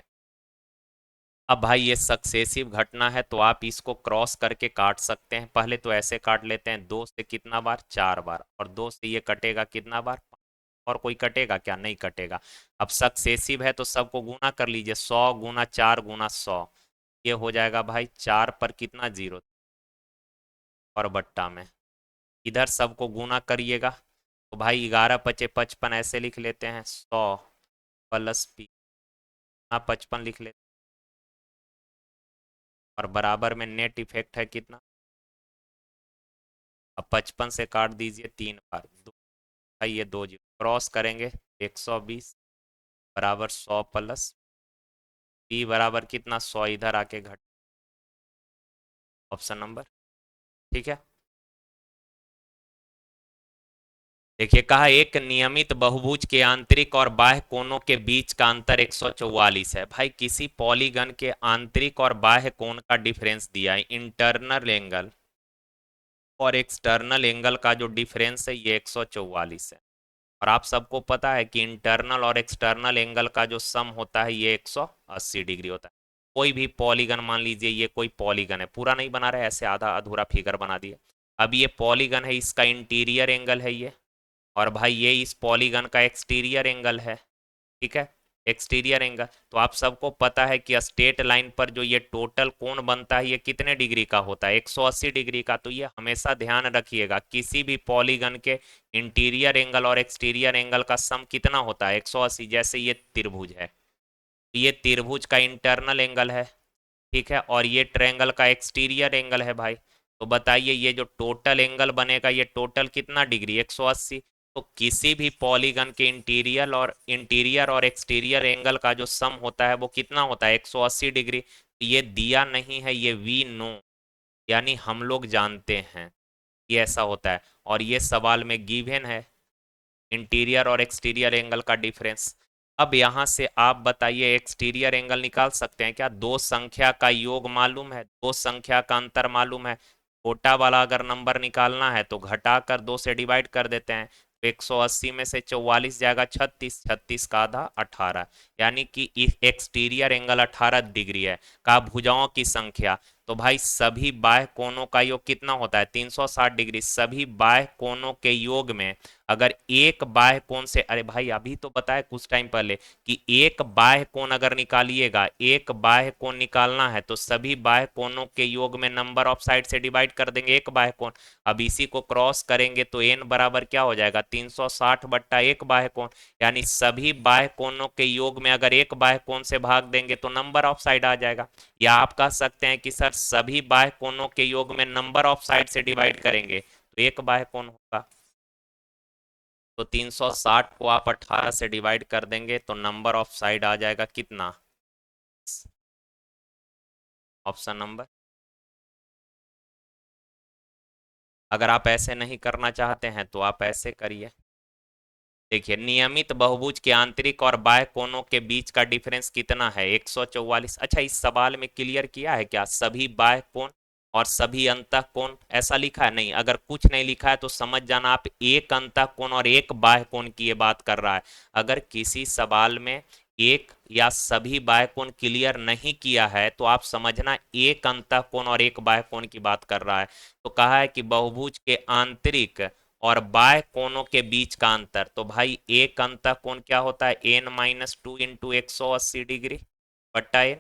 अब भाई ये सक्सेसिव घटना है, तो आप इसको क्रॉस करके काट सकते हैं। पहले तो ऐसे काट लेते हैं, 2 से कितना बार, 4 बार, और 2 से ये कटेगा कितना बार, और कोई कटेगा क्या, नहीं कटेगा। अब सक्सेसिव है तो सबको गुना कर लीजिए, 100 × 4 × 100, ये हो जाएगा भाई 4 पर कितना, 0, और बट्टा में इधर सबको गुना करिएगा, तो भाई 11×5 = 55, ऐसे लिख लेते हैं, 100 + P, 55 लिख लेते हैं, और बराबर में नेट इफेक्ट है कितना। अब 55 से काट दीजिए 3 बार, दो भाई ये 2 0 क्रॉस करेंगे, 120 बराबर 100 + P बराबर कितना, 100 इधर आके घट, ऑप्शन नंबर। ठीक है। देखिए, कहा एक नियमित बहुभुज के आंतरिक और बाह्य कोणों के बीच का अंतर 144 है। भाई किसी पॉलीगन के आंतरिक और बाह्य कोण का डिफरेंस दिया है, इंटरनल एंगल और एक्सटर्नल एंगल का जो डिफरेंस है ये 144 है। और आप सबको पता है कि इंटरनल और एक्सटर्नल एंगल का जो सम होता है ये 180 डिग्री होता है। कोई भी पॉलीगन, मान लीजिए ये कोई पॉलीगन है, पूरा नहीं बना रहे, ऐसे आधा अधूरा फिगर बना दिए। अब ये पॉलीगन है, इसका इंटीरियर एंगल है ये, और भाई ये इस पॉलीगन का एक्सटीरियर एंगल है। ठीक है, एक्सटीरियर एंगल। तो आप सबको पता है कि स्ट्रेट लाइन पर जो ये टोटल कोण बनता है ये कितने डिग्री का होता है, 180 डिग्री का। तो ये हमेशा ध्यान रखिएगा, किसी भी पॉलीगन के इंटीरियर एंगल और एक्सटीरियर एंगल का सम कितना होता है, 180। जैसे ये त्रिभुज है, ये त्रिभुज का इंटरनल एंगल है, ठीक है, और ये ट्रायंगल का एक्सटीरियर एंगल है भाई। तो बताइए ये जो टोटल एंगल बनेगा ये टोटल कितना डिग्री, 180। तो किसी भी पॉलीगन के इंटीरियर और एक्सटीरियर एंगल का जो सम होता है वो कितना होता है, 180 डिग्री। ये दिया नहीं है, ये वी नो, यानी हम लोग जानते हैं ये ऐसा होता है। और ये सवाल में गिवन है इंटीरियर और एक्सटीरियर एंगल का डिफरेंस। अब यहां से आप बताइए एक्सटीरियर एंगल निकाल सकते हैं क्या? दो संख्या का योग मालूम है, दो संख्या का अंतर मालूम है। छोटा वाला अगर नंबर निकालना है तो घटाकर दो से डिवाइड कर देते हैं, तो 180 में से 44 जाएगा 36, 36 का आधा 18, यानी कि एक्सटीरियर एंगल 18 डिग्री है। का भुजाओं की संख्या, तो भाई सभी बाह्य कोणों का योग कितना होता है? 360 डिग्री। सभी बाह्य कोणों के योग में अगर एक बाह्य कोण से, अरे भाई अभी तो बताया कुछ टाइम पहले कि एक बाह्य कोण अगर निकालिएगा, एक बाह्य कोण निकालना है तो सभी बाह्य कोणों के योग में नंबर ऑफ साइड से डिवाइड कर देंगे एक बाह्य कोण। अब इसी को क्रॉस करेंगे तो एन बराबर क्या हो जाएगा? 360 बट्टा एक बाह्य कोण, यानी सभी बाह्य कोणों के योग में अगर एक बाह्य कोण से भाग देंगे तो नंबर ऑफ साइड आ जाएगा। या आप कह सकते हैं कि सर सभी बाह्य कोणों के योग में नंबर ऑफ साइड से डिवाइड करेंगे तो एक बाह्य कोण होगा। तो 360 को आप 18 से डिवाइड कर देंगे तो नंबर ऑफ साइड आ जाएगा कितना? Option number. अगर आप ऐसे नहीं करना चाहते हैं तो आप ऐसे करिए। देखिए नियमित बहुभुज के आंतरिक और बाह्य कोणों के बीच का डिफरेंस कितना है? 144। अच्छा इस सवाल में क्लियर किया है क्या सभी बाह्य कोण और सभी अंतः कोण ऐसा लिखा है? नहीं। अगर कुछ नहीं लिखा है तो समझ जाना आप एक अंतः कोण और एक बाह्य कोण की ये बात कर रहा है। अगर किसी सवाल में एक या सभी बाह्य कोण क्लियर नहीं किया है तो आप समझना एक अंतः कोण और एक बाह्य कोण की बात कर रहा है। तो कहा है कि बहुभुज के आंतरिक और बाह्य कोणों के बीच का अंतर, तो भाई एक अंतः कोण क्या होता है? n-2 इंटू 180 डिग्री बट्टा एन।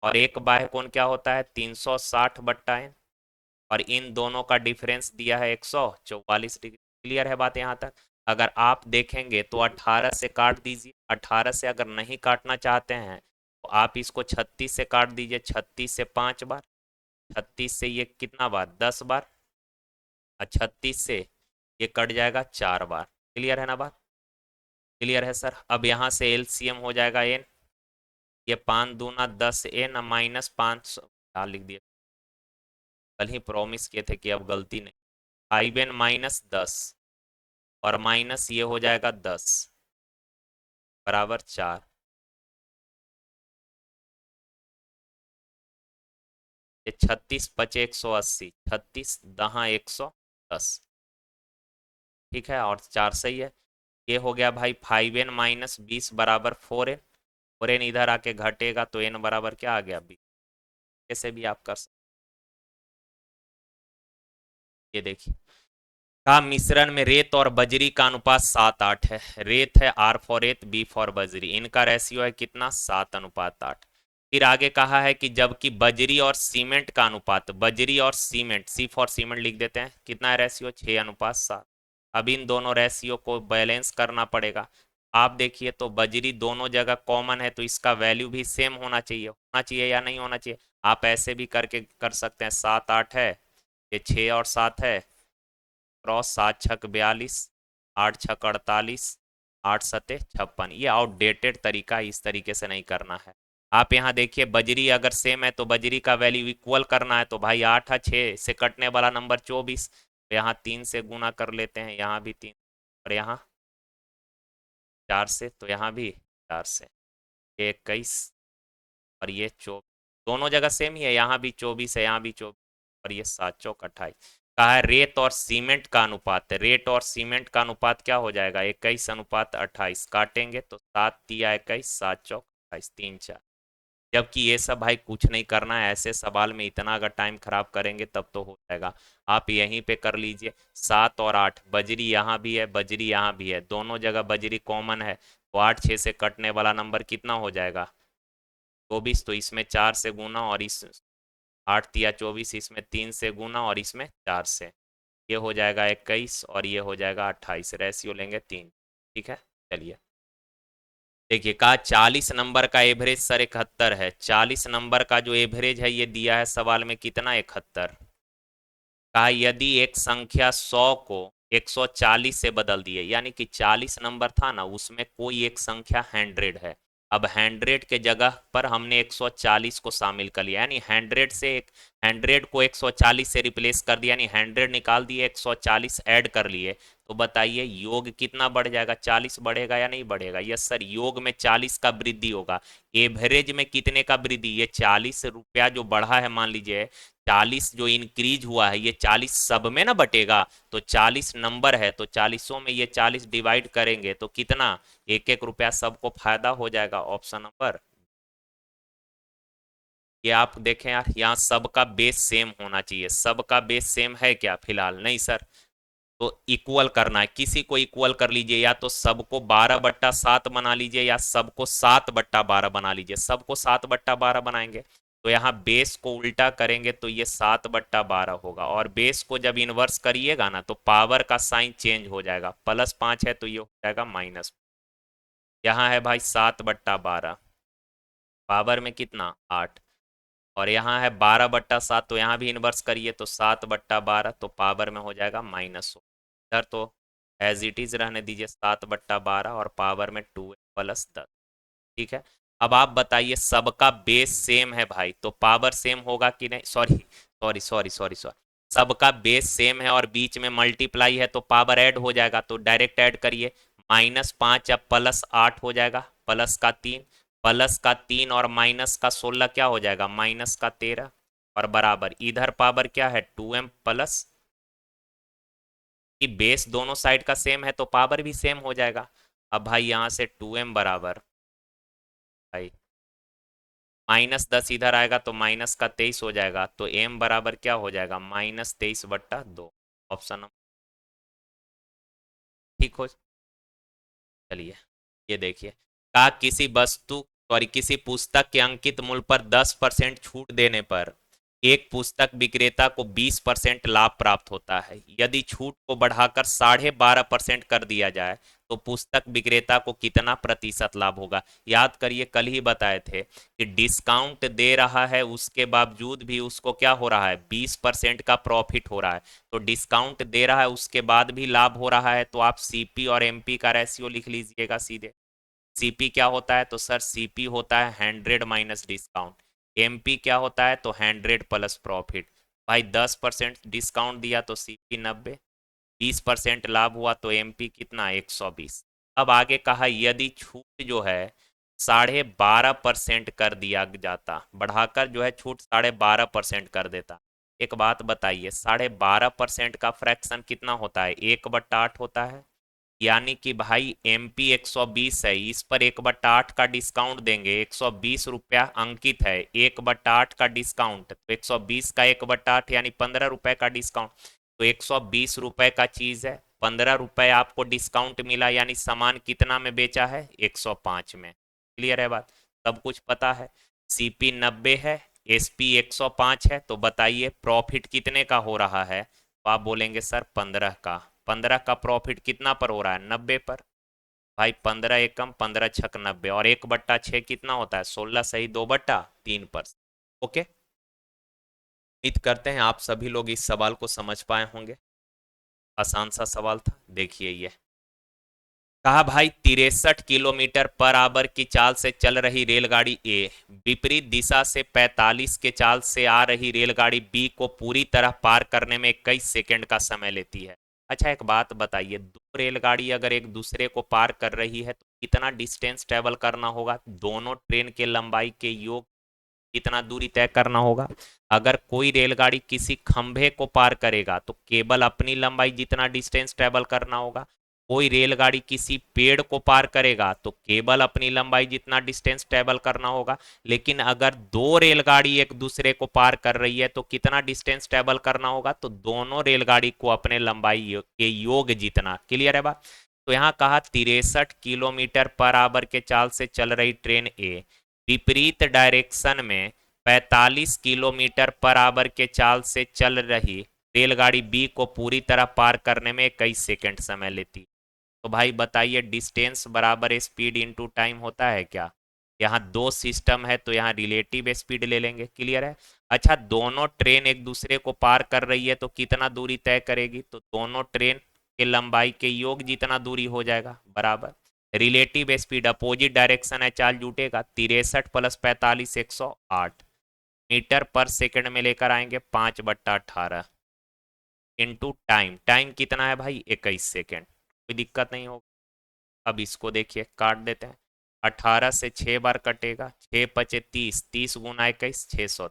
और एक बाह्य कोण क्या होता है? 360 बट्टा एन। और इन दोनों का डिफरेंस दिया है 144 डिग्री। क्लियर है बात यहाँ तक? अगर आप देखेंगे तो 18 से काट दीजिए, 18 से अगर नहीं काटना चाहते हैं तो आप इसको 36 से काट दीजिए, 36 से 5 बार, 36 से ये कितना बार? 10 बार, और 36 से ये कट जाएगा 4 बार। क्लियर है ना बात? क्लियर है सर? अब यहाँ से एलसीएम हो जाएगा एन, ये 5 दूना 10 एन -500, क्या लिख दिया? कल ही प्रॉमिस किए थे कि अब गलती नहीं। 5 एन -10 और माइनस ये हो जाएगा 10 बराबर 4। ये 36 पचे 180, 36 दहा 110। ठीक है, और 4 सही है। ये हो गया भाई 5n-20 बराबर 4n। 4n इधर आके घटेगा तो n बराबर क्या आ गया? 20। कैसे भी आप कर सकते। ये देखिए का मिश्रण में रेत और बजरी का अनुपात 7:8 है। रेत है R फॉर रेत, B फॉर बजरी, इनका रेशियो है कितना? 7:8। फिर आगे कहा है कि जबकि बजरी और सीमेंट का अनुपात, बजरी और सीमेंट, C फॉर सीमेंट लिख देते हैं, कितना है रेशियो? 6:7। अब इन दोनों रेशियो को बैलेंस करना पड़ेगा। आप देखिए तो बजरी दोनों जगह कॉमन है तो इसका वैल्यू भी सेम होना चाहिए या नहीं होना चाहिए? आप ऐसे भी करके कर सकते हैं, 7-8 है, ये 6 और 7 है, क्रॉस 7 छक 42, 8 छक 48, 8 सते 56। ये आउटडेटेड तरीका है, इस तरीके से नहीं करना है। आप यहाँ देखिए बजरी अगर सेम है तो बजरी का वैल्यू इक्वल करना है, तो भाई 8 है, 6 से कटने वाला नंबर 24, तो यहाँ 3 से गुना कर लेते हैं, यहाँ भी 3, और यहाँ 4 से, तो यहाँ भी 4 से, 21, और ये 24, दोनों जगह सेम ही है, यहाँ भी 24 है, यहाँ भी 24, और ये 7 चौक 28। कहा है रेत और सीमेंट का अनुपात है, रेत और सीमेंट का अनुपात क्या हो जाएगा? 21:28। काटेंगे तो 7 तिया 21, 7 चौक 28, 3 4। जबकि ये सब भाई कुछ नहीं करना है, ऐसे सवाल में इतना अगर टाइम खराब करेंगे तब तो हो जाएगा। आप यहीं पे कर लीजिए, 7 और 8, बजरी यहाँ भी है, बजरी यहाँ भी है, दोनों जगह बजरी कॉमन है, तो 8 6 से कटने वाला नंबर कितना हो जाएगा? 24। तो इसमें 4 से गुना, और इस 8 तिया 24, इसमें 3 से गुना और इसमें 4 से, ये हो जाएगा 21 और ये हो जाएगा 28, रेशियो लेंगे 3। ठीक है, चलिए देखिए कहा 40 नंबर का एवरेज सर 71 है। 40 नंबर का जो एवरेज है ये दिया है सवाल में कितना? 71। कहा यदि एक संख्या 100 को 140 से बदल दिए, यानी कि 40 नंबर था ना, उसमें कोई एक संख्या 100 है। अब 100 के जगह पर हमने 140 को शामिल कर लिया, यानी 100 को 140 से रिप्लेस कर दिया, यानी 100 निकाल दिए, 140 ऐड कर लिए। तो बताइए योग कितना बढ़ जाएगा, 40 बढ़ेगा या नहीं बढ़ेगा? यस सर, योग में 40 का वृद्धि होगा। एवरेज में कितने का वृद्धि? ये 40 रुपया जो बढ़ा है, मान लीजिए 40 जो इंक्रीज हुआ है, ये 40 सब में ना बटेगा। तो 40 नंबर है, तो 40 में ये 40 डिवाइड करेंगे तो कितना? 1-1 रुपया सबको फायदा हो जाएगा। ऑप्शन नंबर ये आप देखें यार, यहाँ सबका बेस सेम होना चाहिए। सबका बेस सेम है क्या? फिलहाल नहीं सर। तो इक्वल करना है, किसी को इक्वल कर लीजिए, या तो सबको 12/7 बना लीजिए या सबको 7/12 बना लीजिए। सबको 7/12 बनाएंगे तो यहाँ बेस को उल्टा करेंगे तो ये 7/12 होगा, और बेस को जब इन्वर्स करिएगा ना तो पावर का साइन चेंज हो जाएगा। +5 है तो ये हो जाएगा माइनस। यहाँ है भाई 7/12, पावर में कितना? 8। और यहाँ है 12/7, तो यहाँ भी इन्वर्स करिए तो 7/12, तो पावर में हो जाएगा -100। इधर तो एज इट इज रहने दीजिए 7/12, और पावर में 2 + 10। ठीक है। अब आप बताइए, सबका बेस सेम है भाई तो पावर सेम होगा कि नहीं? Sorry sorry sorry sorry sorry, सबका बेस सेम है और बीच में मल्टीप्लाई है तो पावर ऐड हो जाएगा, तो डायरेक्ट ऐड करिए। -5 अब +8 हो जाएगा, +3, +3 और -16 क्या हो जाएगा? -13। और बराबर इधर पावर क्या है? 2m प्लस, कि बेस दोनों साइड का सेम है तो पावर भी सेम हो जाएगा। अब भाई यहाँ से 2m बराबर, भाई -10 इधर आएगा तो -23 हो जाएगा, तो m बराबर क्या हो जाएगा? -23/2। ऑप्शन नंबर ठीक हो। चलिए ये देखिए, का किसी वस्तु, सॉरी किसी पुस्तक के अंकित मूल्य पर 10% छूट देने पर एक पुस्तक विक्रेता को 20% लाभ प्राप्त होता है। यदि छूट को बढ़ाकर 12.5% कर दिया जाए तो पुस्तक विक्रेता को कितना प्रतिशत लाभ होगा? याद करिए, कल ही बताए थे कि डिस्काउंट दे रहा है उसके बावजूद भी उसको क्या हो रहा है? 20% का प्रॉफिट हो रहा है। तो डिस्काउंट दे रहा है उसके बाद भी लाभ हो रहा है, तो आप सीपी और एमपी का रेशियो लिख लीजिएगा सीधे। सीपी क्या होता है? तो सर सीपी होता है 100 माइनस डिस्काउंट। एमपी क्या होता है? तो 100 प्लस प्रॉफिट। भाई 10% डिस्काउंट दिया तो सीपी 90, 20% लाभ हुआ तो एमपी कितना? 120। अब आगे कहा यदि छूट जो है 12.5% कर दिया जाता, बढ़ाकर जो है छूट 12.5% कर देता। एक बात बताइए, 12.5% का फ्रैक्शन कितना होता है? 1/8 होता है। यानी कि भाई एमपी 120 है, इस पर 1/8 का डिस्काउंट देंगे। 120 रुपया अंकित है, 1/8 का डिस्काउंट, तो 120 का 1/8 यानी 15 रुपए का डिस्काउंट। तो 120 रुपए का चीज है, 15 रुपए आपको डिस्काउंट मिला, यानी सामान कितना में बेचा है? 105 में। क्लियर है बात? सब कुछ पता है। सीपी 90 है, एसपी 105 है, तो बताइए प्रॉफिट कितने का हो रहा है? तो आप बोलेंगे सर 15 का। 15 का प्रॉफिट कितना पर हो रहा है? 90 पर। भाई 15 एकम 15×6 = 90, और 1/6 कितना होता है? 16 सही 2/3 पर। ओके, उम्मीद करते हैं आप सभी लोग इस सवाल को समझ पाए होंगे। आसान सा सवाल था। देखिए ये कहा भाई 63 किलोमीटर पर आवर की चाल से चल रही रेलगाड़ी ए विपरीत दिशा से 45 के चाल से आ रही रेलगाड़ी बी को पूरी तरह पार करने में 21 सेकंड का समय लेती है। अच्छा एक बात बताइए, दो रेलगाड़ी अगर एक दूसरे को पार कर रही है तो कितना डिस्टेंस ट्रेवल करना होगा? दोनों ट्रेन के लंबाई के योग कितना दूरी तय करना होगा? अगर कोई रेलगाड़ी किसी खंभे को पार करेगा तो केवल अपनी लंबाई जितना डिस्टेंस ट्रेवल करना होगा। कोई रेलगाड़ी किसी पेड़ को पार करेगा तो केवल अपनी लंबाई जितना डिस्टेंस ट्रेवल करना होगा। लेकिन अगर दो रेलगाड़ी एक दूसरे को पार कर रही है तो कितना डिस्टेंस ट्रेवल करना होगा? तो दोनों रेलगाड़ी को अपने लंबाई के योग जितना। क्लियर है बात? तो यहाँ कहा 63 किलोमीटर पर आवर के चाल से चल रही ट्रेन ए विपरीत डायरेक्शन में 45 किलोमीटर पर आवर के चाल से चल रही रेलगाड़ी बी को पूरी तरह पार करने में कई सेकंड समय लेती। तो भाई बताइए, डिस्टेंस बराबर स्पीड इनटू टाइम होता है क्या? यहाँ दो सिस्टम है तो यहाँ रिलेटिव स्पीड ले लेंगे। क्लियर है? अच्छा, दोनों ट्रेन एक दूसरे को पार कर रही है तो कितना दूरी तय करेगी? तो दोनों ट्रेन के लंबाई के योग जितना दूरी हो जाएगा, बराबर। रिलेटिव स्पीड अपोजिट डायरेक्शन है, चाल जुटेगा 63 प्लस 45 108 मीटर पर सेकंड में लेकर आएंगे 5/18 इंटू टाइम। टाइम कितना है भाई 21 सेकंड, कोई दिक्कत नहीं होगा। अब इसको देखिए काट देते हैं, 18 से 6 बार कटेगा, 6 पचे 30, 30 गुना 21 600।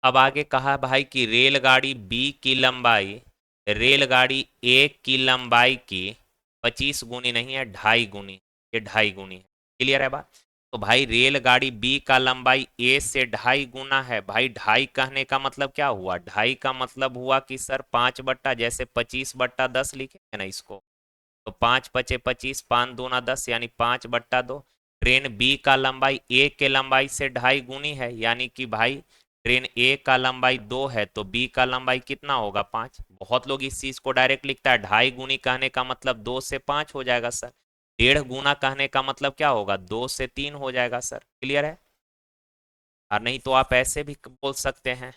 अब आगे कहा भाई कि रेलगाड़ी बी की लंबाई, रेलगाड़ी ए की लंबाई की 25 गुनी नहीं है, 2.5 गुनी, ये 2.5 गुनी है। क्लियर है बात? तो भाई रेलगाड़ी बी का लंबाई ए से 2.5 गुना है। भाई 2.5 कहने का मतलब क्या हुआ? 2.5 का मतलब हुआ कि सर 5 बट्टा, जैसे 25/10 लिखेंगे ना इसको, तो 5 पचे 25, 5 दूना 10, यानी 5/2। ट्रेन बी का लंबाई ए के लंबाई से 2.5 गुनी है, यानी कि भाई ट्रेन ए का लंबाई 2 है तो बी का लंबाई कितना होगा 5। बहुत लोग इस चीज को डायरेक्ट लिखता है, 2.5 गुनी कहने का मतलब 2 से 5 हो जाएगा सर। 1.5 गुना कहने का मतलब क्या होगा? 2 से 3 हो जाएगा सर। क्लियर है? और नहीं तो आप ऐसे भी बोल सकते हैं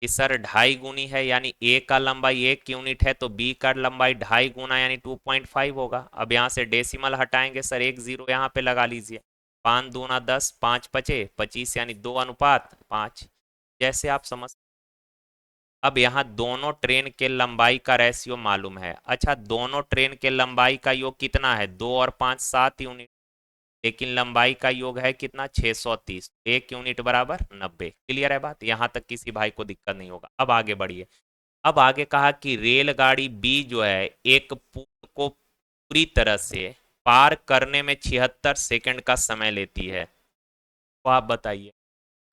कि सर 2.5 गुनी है, यानी ए का लंबाई 1 यूनिट है तो बी का लंबाई 2.5 गुना यानी 2.5 होगा। अब यहाँ से डेसिमल हटाएंगे सर, एक जीरो यहाँ पे लगा लीजिए। 5 दूना 10, 5 पचे 25, यानी 2:5। जैसे आप समझ। अब यहाँ दोनों ट्रेन के लंबाई का रेशियो मालूम है। अच्छा, दोनों ट्रेन के लंबाई का योग कितना है? 2 और 5 7 यूनिट, लेकिन लंबाई का योग है कितना? 630। 1 यूनिट बराबर 90। क्लियर है बात? यहां तक किसी भाई को दिक्कत नहीं होगा। अब आगे बढ़िए। अब आगे कहा कि रेलगाड़ी बी जो है एक पुल को पूरी तरह से पार करने में 76 सेकंड का समय लेती है। तो आप बताइए,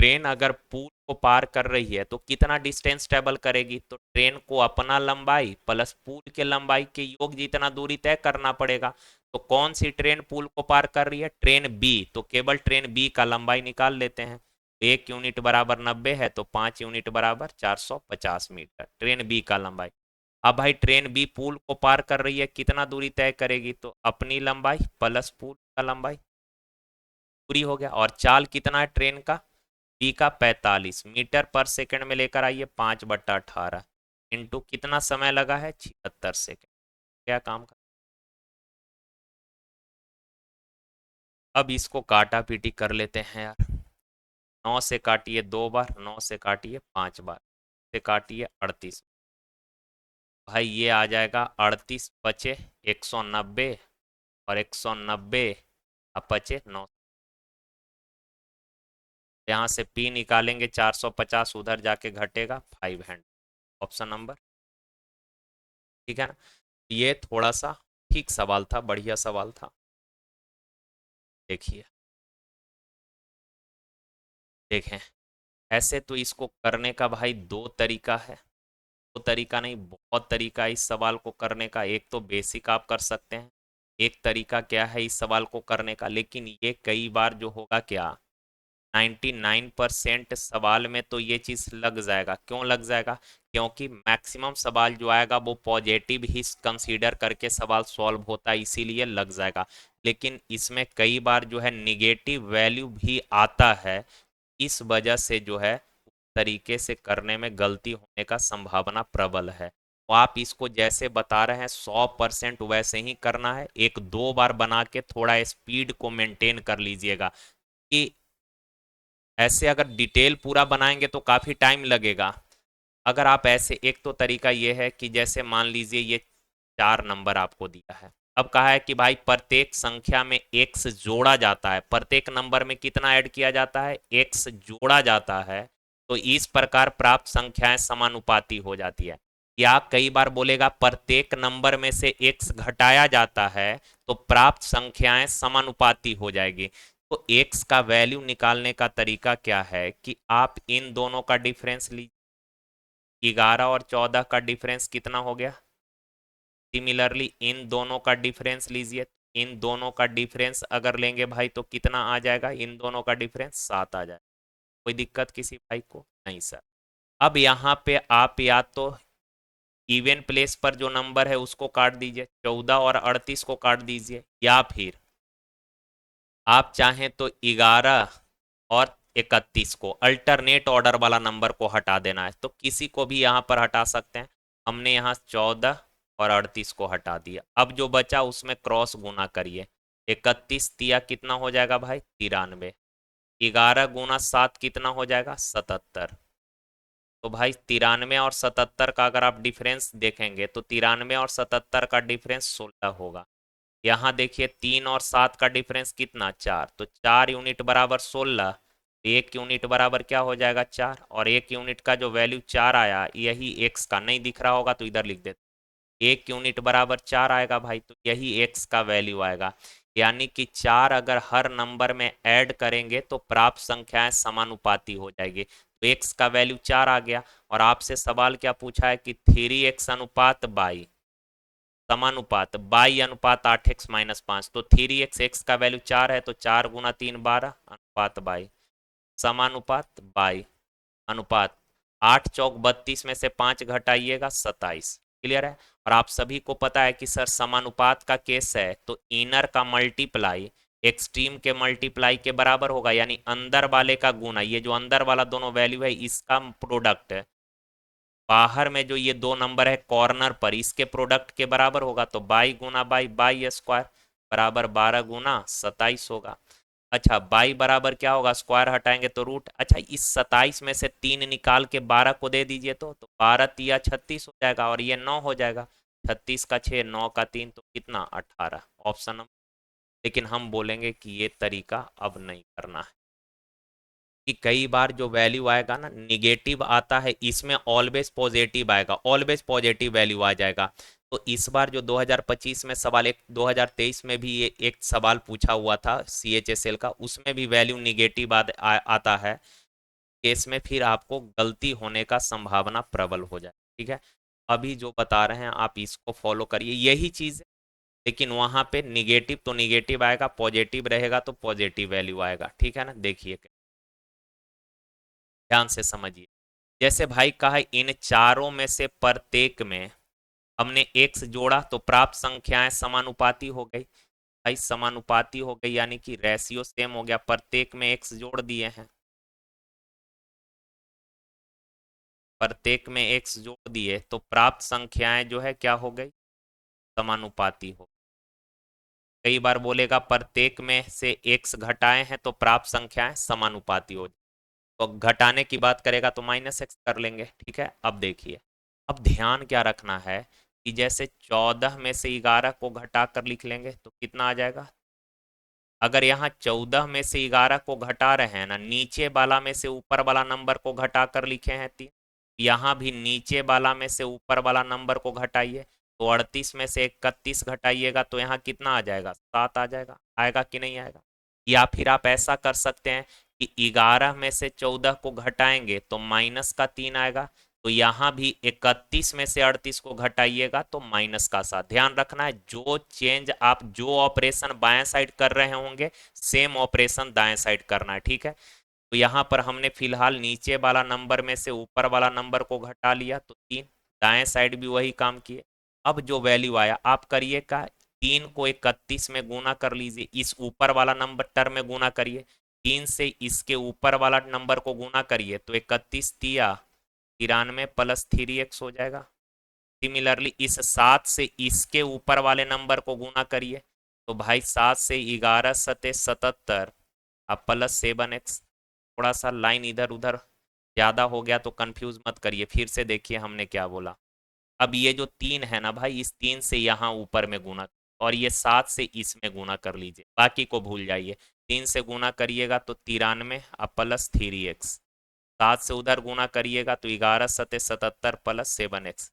ट्रेन अगर पुल को पार कर रही है तो कितना डिस्टेंस ट्रेवल करेगी? तो ट्रेन को अपना लंबाई प्लस पुल के लंबाई के योग जितना दूरी तय करना पड़ेगा। तो कौन सी ट्रेन पुल को पार कर रही है? Train B. तो केवल ट्रेन बी का लंबाई निकाल लेते हैं। 1 यूनिट बराबर 90 है तो 5 यूनिट बराबर 450 मीटर ट्रेन बी का लंबाई। अब भाई ट्रेन बी पुल को पार कर रही है, कितना दूरी तय करेगी? तो अपनी लंबाई प्लस पुल का लंबाई, पूरी हो गया। और चाल कितना है ट्रेन का? बी का 45 मीटर पर सेकंड में लेकर आइए 5/18 इंटू कितना समय लगा है? 76 सेकंड। क्या काम कर। अब इसको काटा पीटी कर लेते हैं यार। 9 से काटिए 2 बार, 9 से काटिए 5 बार, से काटिए 38। भाई ये आ जाएगा 38 पचे 190, और 190 अब पचे 9। यहाँ से पी निकालेंगे 450, उधर जाके घटेगा 500। Option number. ठीक है ना? ये थोड़ा सा ठीक सवाल था, बढ़िया सवाल था। देखिए, देखें, ऐसे तो इसको करने का भाई दो तरीका है। दो तरीका नहीं, बहुत तरीका है इस सवाल को करने का। एक तो बेसिक आप कर सकते हैं, एक तरीका क्या है इस सवाल को करने का, लेकिन ये कई बार जो होगा क्या, 99% सवाल में तो ये चीज़ लग जाएगा। क्यों लग जाएगा? क्योंकि मैक्सिमम सवाल जो आएगा वो पॉजिटिव ही कंसीडर करके सवाल सॉल्व होता है, इसीलिए लग जाएगा। लेकिन इसमें कई बार जो है निगेटिव वैल्यू भी आता है, इस वजह से जो है तरीके से करने में गलती होने का संभावना प्रबल है। तो आप इसको जैसे बता रहे हैं 100% वैसे ही करना है। एक दो बार बना के थोड़ा स्पीड को मेंटेन कर लीजिएगा, कि ऐसे अगर डिटेल पूरा बनाएंगे तो काफ़ी टाइम लगेगा। अगर आप ऐसे, एक तो तरीका ये है कि जैसे मान लीजिए ये 4 नंबर आपको दिया है। अब कहा है कि भाई प्रत्येक संख्या में एक्स जोड़ा जाता है, प्रत्येक नंबर में कितना ऐड किया जाता है? एक्स जोड़ा जाता है। तो इस प्रकार प्राप्त संख्याएं समानुपाती हो जाती है। या कई बार बोलेगा प्रत्येक नंबर में से एक्स घटाया जाता है तो प्राप्त संख्याएं समानुपाती हो जाएगी। तो एक्स का वैल्यू निकालने का तरीका क्या है कि आप इन दोनों का डिफरेंस लीजिए। 11 और 14 का डिफरेंस कितना हो गया? सिमिलरली इन दोनों का डिफरेंस लीजिए। इन दोनों का डिफरेंस अगर लेंगे भाई तो कितना आ जाएगा? इन दोनों का डिफरेंस 7 आ जाएगा। कोई दिक्कत किसी भाई को नहीं सर। अब यहाँ पे आप या तो इवन प्लेस पर जो नंबर है उसको काट दीजिए, 14 और 38 को काट दीजिए, या फिर आप चाहें तो 11 और 31 को अल्टरनेट ऑर्डर वाला नंबर को हटा देना है तो किसी को भी यहाँ पर हटा सकते हैं। हमने यहाँ 14 और 38 को हटा दिया। अब जो बचा उसमें क्रॉस गुना करिए। 31 तिया कितना हो जाएगा भाई 93। 11 गुना 7 कितना हो जाएगा 77। तो भाई 93 और 77 का अगर आप डिफरेंस देखेंगे तो 93 और 77 का डिफरेंस 16 होगा। यहाँ देखिए 3 और 7 का डिफरेंस कितना 4, तो 4 यूनिट बराबर 16। एक यूनिट बराबर क्या हो जाएगा 4, और एक यूनिट का जो वैल्यू 4 आया यही एक्स का, नहीं दिख रहा होगा तो इधर लिख देते, एक यूनिट बराबर 4 आएगा भाई, तो यही एक्स का वैल्यू आएगा। यानी कि 4 अगर हर नंबर में ऐड करेंगे तो प्राप्त संख्याएं समानुपाती हो जाएगी। तो एक्स का वैल्यू 4 आ गया। और आपसे सवाल क्या पूछा है कि 3x अनुपात बाई समानुपात बाई अनुपात 8x-5, तो 3x एक्स का वैल्यू 4 है तो 4 गुना 3 12 अनुपात बाई समानुपात बाई अनुपात 8 चौक 32 में से 5 घटाइएगा 27। क्लियर है। और आप सभी को पता है कि सर समानुपात का केस है तो इनर का मल्टीप्लाई एक्सट्रीम के मल्टीप्लाई के बराबर होगा, यानी अंदर वाले का गुना, ये जो अंदर वाला दोनों वैल्यू है इसका प्रोडक्ट है, बाहर में जो ये दो नंबर है कॉर्नर पर इसके प्रोडक्ट के बराबर होगा। तो by Guna by by square बराबर 12 गुना 27 होगा। अच्छा बाई बराबर क्या होगा, स्क्वायर हटाएंगे तो रूट। अच्छा इस 27 में से 3 निकाल के 12 को दे दीजिए तो 12 तिया 36 हो जाएगा और ये 9 हो जाएगा। 36 का 6 9 का 3 तो कितना 18, ऑप्शन नंबर। लेकिन हम बोलेंगे कि ये तरीका अब नहीं करना है, कि कई बार जो वैल्यू आएगा ना निगेटिव आता है, इसमें ऑलवेज पॉजिटिव आएगा, ऑलवेज पॉजिटिव वैल्यू आ जाएगा। तो इस बार जो 2025 में सवाल, एक 2023 में भी ये एक सवाल पूछा हुआ था CHSL का, उसमें भी वैल्यू निगेटिव आता है। केस में फिर आपको गलती होने का संभावना प्रबल हो जाए। ठीक है, अभी जो बता रहे हैं आप इसको फॉलो करिए, यही चीज़ है। लेकिन वहां पे निगेटिव तो निगेटिव आएगा, पॉजिटिव रहेगा तो पॉजिटिव वैल्यू आएगा। ठीक है ना, देखिए ध्यान से समझिए। जैसे भाई कहा इन चारों में से प्रत्येक में हमने x जोड़ा तो प्राप्त संख्याएं समानुपाती हो गई। भाई समानुपाती हो गई यानी कि रेशियो सेम हो गया, प्रत्येक में x जोड़ दिए हैं, प्रत्येक में x जोड़ दिए तो प्राप्त संख्याएं जो है क्या हो गई समानुपाती हो। कई बार बोलेगा प्रत्येक में से x घटाए हैं तो प्राप्त संख्याएं समानुपाती हो, तो घटाने की बात करेगा तो -x कर लेंगे। ठीक है, अब देखिए, अब ध्यान क्या रखना है कि जैसे 14 में से 11 को घटा कर लिख लेंगे तो कितना आ जाएगा। अगर यहाँ 14 में से 11 को घटा रहे हैं ना, नीचे वाला में से ऊपर वाला नंबर को घटा कर लिखे हैं 3, यहाँ भी नीचे वाला में से ऊपर वाला नंबर को घटाइए, तो 38 में से 31 घटाइएगा तो यहाँ कितना आ जाएगा 7 आ जाएगा। आएगा कि नहीं आएगा। या फिर आप ऐसा कर सकते हैं कि 11 में से 14 को घटाएंगे तो -3 आएगा, तो यहाँ भी 31 में से 38 को घटाइएगा तो -7। ध्यान रखना है जो चेंज आप जो ऑपरेशन बाएं साइड कर रहे होंगे सेम ऑपरेशन दाएं साइड करना है। ठीक है, तो यहाँ पर हमने फिलहाल नीचे वाला नंबर में से ऊपर वाला नंबर को घटा लिया तो 3, दाएं साइड भी वही काम किए। अब जो वैल्यू आया आप करिए का 3 को 31 में गुना कर लीजिए, इस ऊपर वाला नंबर टर्म में गुना करिए, 3 से इसके ऊपर वाला नंबर को गुना करिए तो 31 तिया 93 प्लस 3x हो जाएगा। सिमिलरली इस 7 से इसके ऊपर वाले नंबर को गुना करिए तो भाई 7 से 11 सते 77 अब प्लस 7x। थोड़ा सा लाइन इधर उधर ज़्यादा हो गया तो कंफ्यूज मत करिए, फिर से देखिए हमने क्या बोला। अब ये जो 3 है ना भाई, इस 3 से यहाँ ऊपर में गुना और ये 7 से इसमें गुना कर लीजिए, बाकी को भूल जाइए। 3 से गुना करिएगा तो 93 अब प्लस 3x, 7 से उधर गुना करिएगा तो 11 सते 77 प्लस 7x।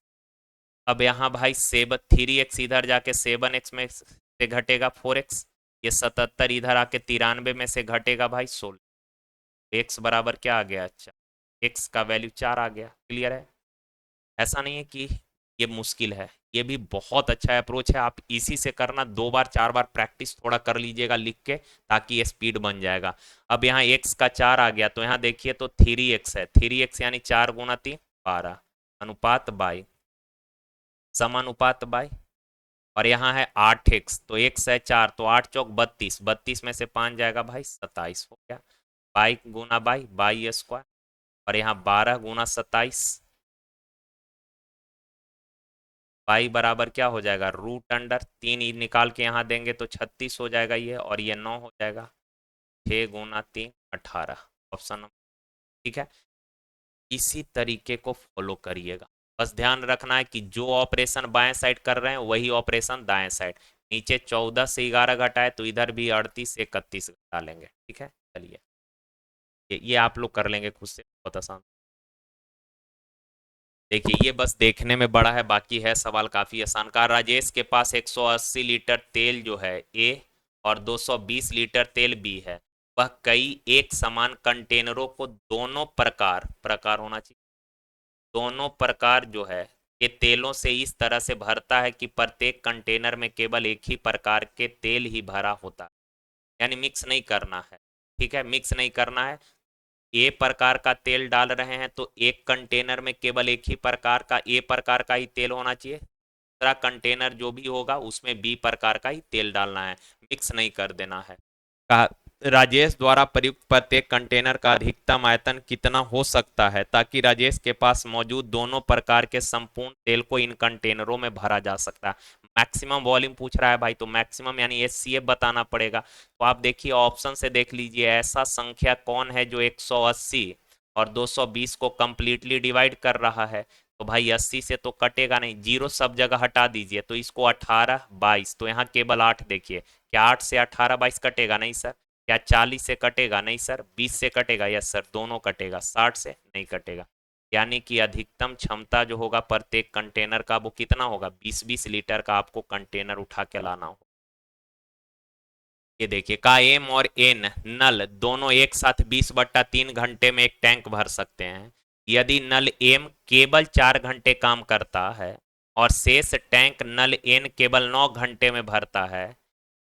अब यहाँ भाई 3x इधर जाके 7x में से घटेगा 4x, ये 77 इधर आके 93 में से घटेगा भाई 16। एक्स बराबर क्या आ गया, अच्छा एक्स का वैल्यू 4 आ गया। क्लियर है। ऐसा नहीं है कि ये मुश्किल है, ये भी बहुत अच्छा अप्रोच है। आप इसी से करना, 2 बार 4 बार प्रैक्टिस थोड़ा कर लीजिएगा लिख के, ताकि ये स्पीड बन जाएगा। अब यहाँ एक्स का 4 आ गया तो यहाँ देखिए तो 3x है, 3x यानी 4 गुना 3 12 अनुपात बाई समानुपात बाई, और यहाँ है 8x तो x है 4 तो 8 चौक 32, 32 में से 5 जाएगा भाई 27 हो गया। By Guna by by square, और यहाँ 12 गुना 27 पाई बराबर क्या हो जाएगा, रूट अंडर तीन निकाल के यहाँ देंगे तो 36 हो जाएगा ये, और ये 9 हो जाएगा। 6 × 3 18, ऑप्शन नंबर। ठीक है, इसी तरीके को फॉलो करिएगा। बस ध्यान रखना है कि जो ऑपरेशन बाएं साइड कर रहे हैं वही ऑपरेशन दाएं साइड। नीचे 14 से 11 घटाए तो इधर भी 38 से 31 घटा लेंगे। ठीक है, चलिए ये आप लोग कर लेंगे खुद से, बहुत आसान। देखिए ये बस देखने में बड़ा है, बाकी है सवाल काफी आसान। का राजेश के पास 180 लीटर तेल जो है ए और 220 लीटर तेल बी है, वह कई एक समान कंटेनरों को दोनों प्रकार प्रकार होना चाहिए, दोनों प्रकार जो है ये तेलों से इस तरह से भरता है कि प्रत्येक कंटेनर में केवल एक ही प्रकार के तेल ही भरा होता है, यानी मिक्स नहीं करना है। ठीक है, मिक्स नहीं करना है। ए प्रकार का तेल डाल रहे हैं तो एक कंटेनर में केवल एक ही प्रकार का ए प्रकार का ही तेल होना चाहिए, दूसरा कंटेनर जो भी होगा उसमें बी प्रकार का ही तेल डालना है, मिक्स नहीं कर देना है। कहा राजेश द्वारा प्रयुक्त प्रत्येक कंटेनर का अधिकतम आयतन कितना हो सकता है ताकि राजेश के पास मौजूद दोनों प्रकार के संपूर्ण तेल को इन कंटेनरों में भरा जा सकता है। मैक्सिमम वॉल्यूम पूछ रहा है भाई, तो मैक्सिमम यानी एचसीएफ बताना पड़ेगा। तो आप देखिए ऑप्शन से देख लीजिए, ऐसा संख्या कौन है जो 180 और 220 को कंप्लीटली डिवाइड कर रहा है। तो भाई 80 से तो कटेगा नहीं, जीरो सब जगह हटा दीजिए, तो इसको 18 22, तो यहाँ केवल 8 देखिए। क्या 8 से 18 22 कटेगा? नहीं सर। क्या 40 से कटेगा? नहीं सर। 20 से कटेगा? यस सर, दोनों कटेगा। 60 से नहीं कटेगा। यानी कि अधिकतम क्षमता जो होगा प्रत्येक कंटेनर का वो कितना होगा, 20-20 लीटर का आपको कंटेनर उठा के लाना होगा। ये देखिए का एम और एन नल दोनों एक साथ 20/3 घंटे में एक टैंक भर सकते हैं। यदि नल एम केवल 4 घंटे काम करता है और शेष टैंक नल एन केवल 9 घंटे में भरता है,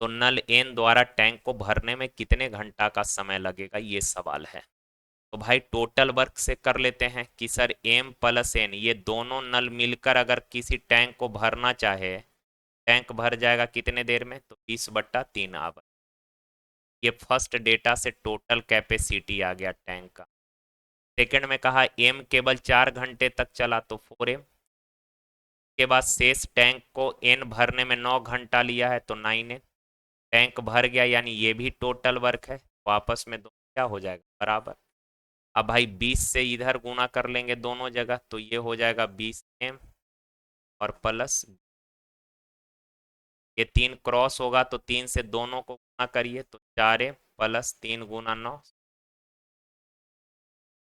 तो नल एन द्वारा टैंक को भरने में कितने घंटा का समय लगेगा, ये सवाल है। तो भाई टोटल वर्क से कर लेते हैं कि सर एम प्लस एन ये दोनों नल मिलकर अगर किसी टैंक को भरना चाहे, टैंक भर जाएगा कितने देर में, तो 20/3 आवर। ये फर्स्ट डेटा से टोटल कैपेसिटी आ गया टैंक का। सेकंड में कहा एम केवल 4 घंटे तक चला तो 4 एम, के बाद शेष टैंक को एन भरने में 9 घंटा लिया है तो 9 एन। टैंक भर गया यानी ये भी टोटल वर्क है, वापस में दो क्या हो जाएगा, बराबर। अब भाई 20 से इधर गुना कर लेंगे दोनों जगह, तो ये हो जाएगा 20 एम और प्लस ये 3 क्रॉस होगा तो 3 से दोनों को गुना करिए तो 4 एम प्लस 3 × 9,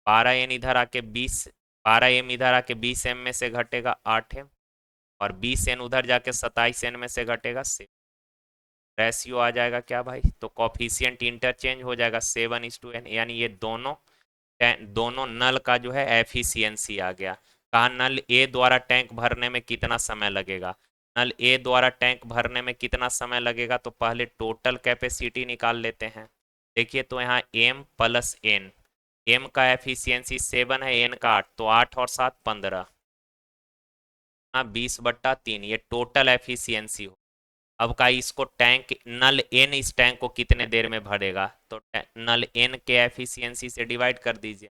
12 एन इधर आके 20, 12 एम इधर आके 20 एम में से घटेगा 8 एम, और 20 एन उधर जाके 27 एन में से घटेगा 7। रेशियो आ जाएगा क्या भाई, तो कॉफिशियंट इंटरचेंज हो जाएगा 7:n, यानी ये दोनों दोनों नल का जो है एफिशिएंसी आ गया। कहा नल ए द्वारा टैंक भरने में कितना समय लगेगा। नल ए द्वारा टैंक भरने में कितना समय लगेगा, तो पहले टोटल कैपेसिटी निकाल लेते हैं। देखिए तो यहाँ एम प्लस एन, एम का एफिशिएंसी 7 है, एन का 8, तो 8 और 7 15, हाँ 20/3 ये टोटल एफिशिएंसी हो। अब का इसको टैंक नल एन इस टैंक को कितने देर में भरेगा, तो नल एन के एफिशिएंसी से डिवाइड कर दीजिए।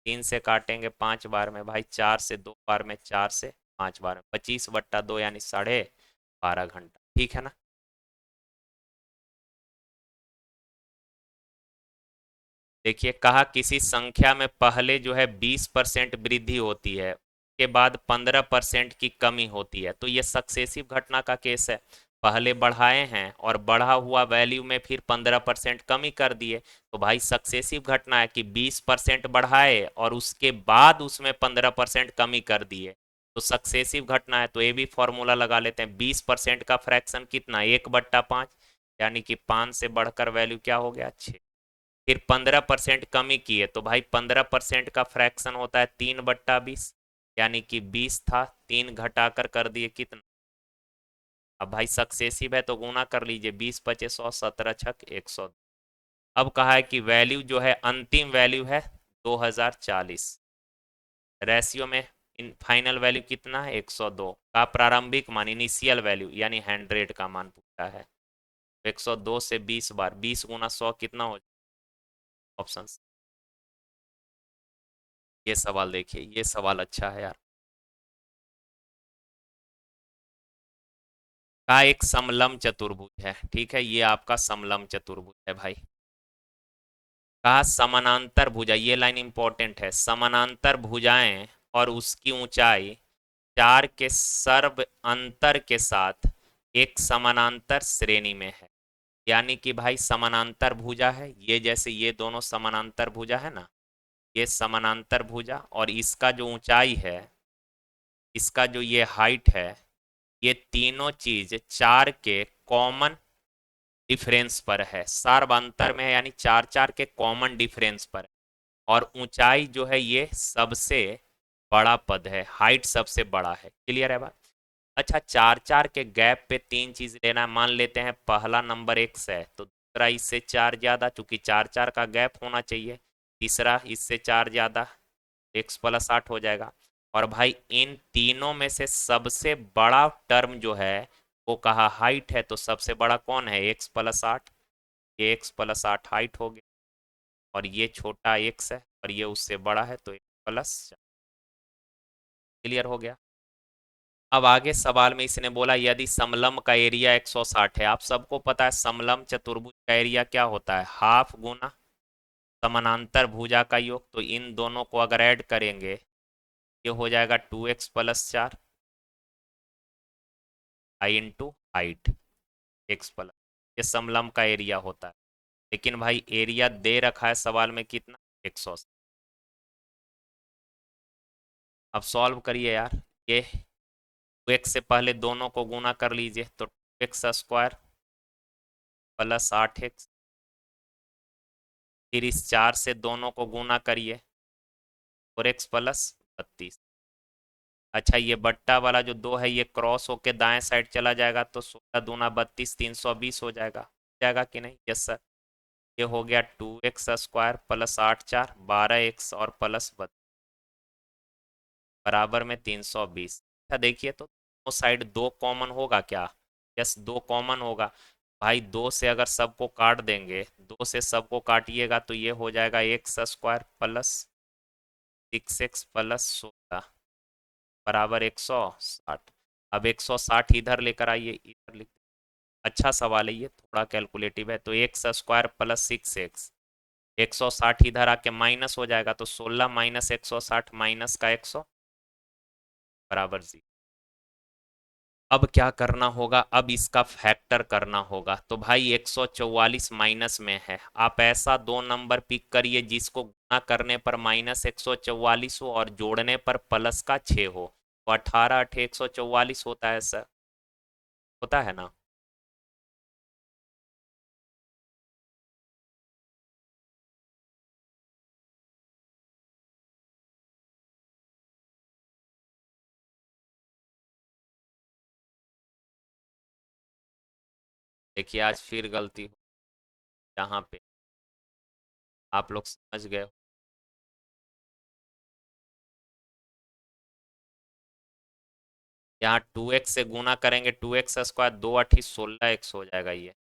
3 से काटेंगे 5 बार में भाई, 4 से 2 बार में, 4 से 5 बार में, 25/2 यानी 12.5 घंटा। ठीक है ना। देखिए कहा किसी संख्या में पहले जो है 20% वृद्धि होती है, उसके बाद 15% की कमी होती है, तो ये सक्सेसिव घटना का केस है। पहले बढ़ाए हैं और बढ़ा हुआ वैल्यू में फिर 15% कमी कर दिए, तो भाई सक्सेसिव घटना है कि 20% बढ़ाए और उसके बाद उसमें 15% कमी कर दिए, तो सक्सेसिव घटना है। तो ये भी फॉर्मूला लगा लेते हैं, 20% का फ्रैक्शन कितना, 1/5, यानी कि 5 से बढ़कर वैल्यू क्या हो गया, 6। फिर 15% कमी की है, तो भाई 15% का फ्रैक्शन होता है 3/20, यानी कि 20 था, 3 घटाकर कर दिए कितना। अब भाई सक्सेसिव है तो गुना कर लीजिए, 20×5 = 100, 17×6 = 100। अब कहा है कि वैल्यू जो है अंतिम वैल्यू है 2040, रेशियो में इन फाइनल वैल्यू कितना है 102 का प्रारंभिक मान, इनिशियल वैल्यू यानी 100 का मान पूछा है। 102 से 20 बार, 20×100 कितना हो, ऑप्शन। ये सवाल देखिए, ये सवाल अच्छा है यार। का एक समलम चतुर्भुज है, ठीक है, ये आपका समलम चतुर्भुज है भाई। कहा समानांतर भुजा, ये लाइन इंपॉर्टेंट है, समानांतर भुजाएं और उसकी ऊंचाई चार के सर्व अंतर के साथ एक समानांतर श्रेणी में है। यानी कि भाई समानांतर भुजा है ये, जैसे ये दोनों समानांतर भुजा है ना, ये समानांतर भुजा, और इसका जो ऊंचाई है, इसका जो ये हाइट है, ये तीनों चीज चार के कॉमन डिफरेंस पर है, सार्वंतर में है, यानी चार चार के कॉमन डिफरेंस पर है। और ऊंचाई जो है ये सबसे बड़ा पद है, हाइट सबसे बड़ा है। क्लियर है बात? अच्छा, चार चार के गैप पे तीन चीज लेना है। मान लेते हैं पहला नंबर एक्स है तो दूसरा इससे चार ज्यादा, चूंकि चार चार का गैप होना चाहिए, तीसरा इससे चार ज्यादा, एक्स प्लस आठ हो जाएगा। और भाई इन तीनों में से सबसे बड़ा टर्म जो है वो कहा हाइट है, तो सबसे बड़ा कौन है? एक्स प्लस आठ। ये एक्स प्लस आठ हाइट हो गया, और ये छोटा एक्स है और ये उससे बड़ा है, तो एक्स प्लस। क्लियर हो गया? अब आगे सवाल में इसने बोला यदि समलंब का एरिया 160 है। आप सबको पता है समलंब चतुर्भुज का एरिया क्या होता है, हाफ गुना समानांतर भुजा का योग। तो इन दोनों को अगर ऐड करेंगे, ये हो जाएगा 2x+4 आई इंटू हाइट एक्स प्लस। ये समलंब का एरिया होता है। लेकिन भाई एरिया दे रखा है सवाल में कितना, 180। अब सॉल्व करिए यार। ये 2x से पहले दोनों को गुना कर लीजिए, तो 2x² प्लस 8x, फिर इस 4 से दोनों को गुना करिए, 4x+32। अच्छा, ये बट्टा वाला जो दो है ये क्रॉस होके दाएं साइड चला जाएगा, तो 16 दूना 32, 320 हो जाएगा। जाएगा कि नहीं? Yes sir. ये हो गया 2x² प्लस 8×4 12x और प्लस बराबर में 320। अच्छा देखिए, तो दो साइड दो कॉमन होगा क्या? यस, दो कॉमन होगा। भाई दो से अगर सबको काट देंगे, दो से सबको काटिएगा तो ये हो जाएगा x² प्लस 6x प्लस 16 बराबर 160। अब 160 इधर लेकर आइए, इधर लिख। अच्छा सवाल है ये, थोड़ा कैलकुलेटिव है। तो x² प्लस 6x, 160 इधर आके माइनस हो जाएगा, तो 16 माइनस 160 माइनस का 100 बराबर 0। अब क्या करना होगा? अब इसका फैक्टर करना होगा। तो भाई 144 माइनस में है, आप ऐसा दो नंबर पिक करिए जिसको गुणा करने पर माइनस 144 हो और जोड़ने पर प्लस का 6 हो। तो 18 अठे 144 होता है सर, होता है ना? देखिए आज फिर गलती हो, यहाँ पे आप लोग समझ गए हो। यहाँ 2x से गुना करेंगे, 2x² दो अठी 16x हो जाएगा ये,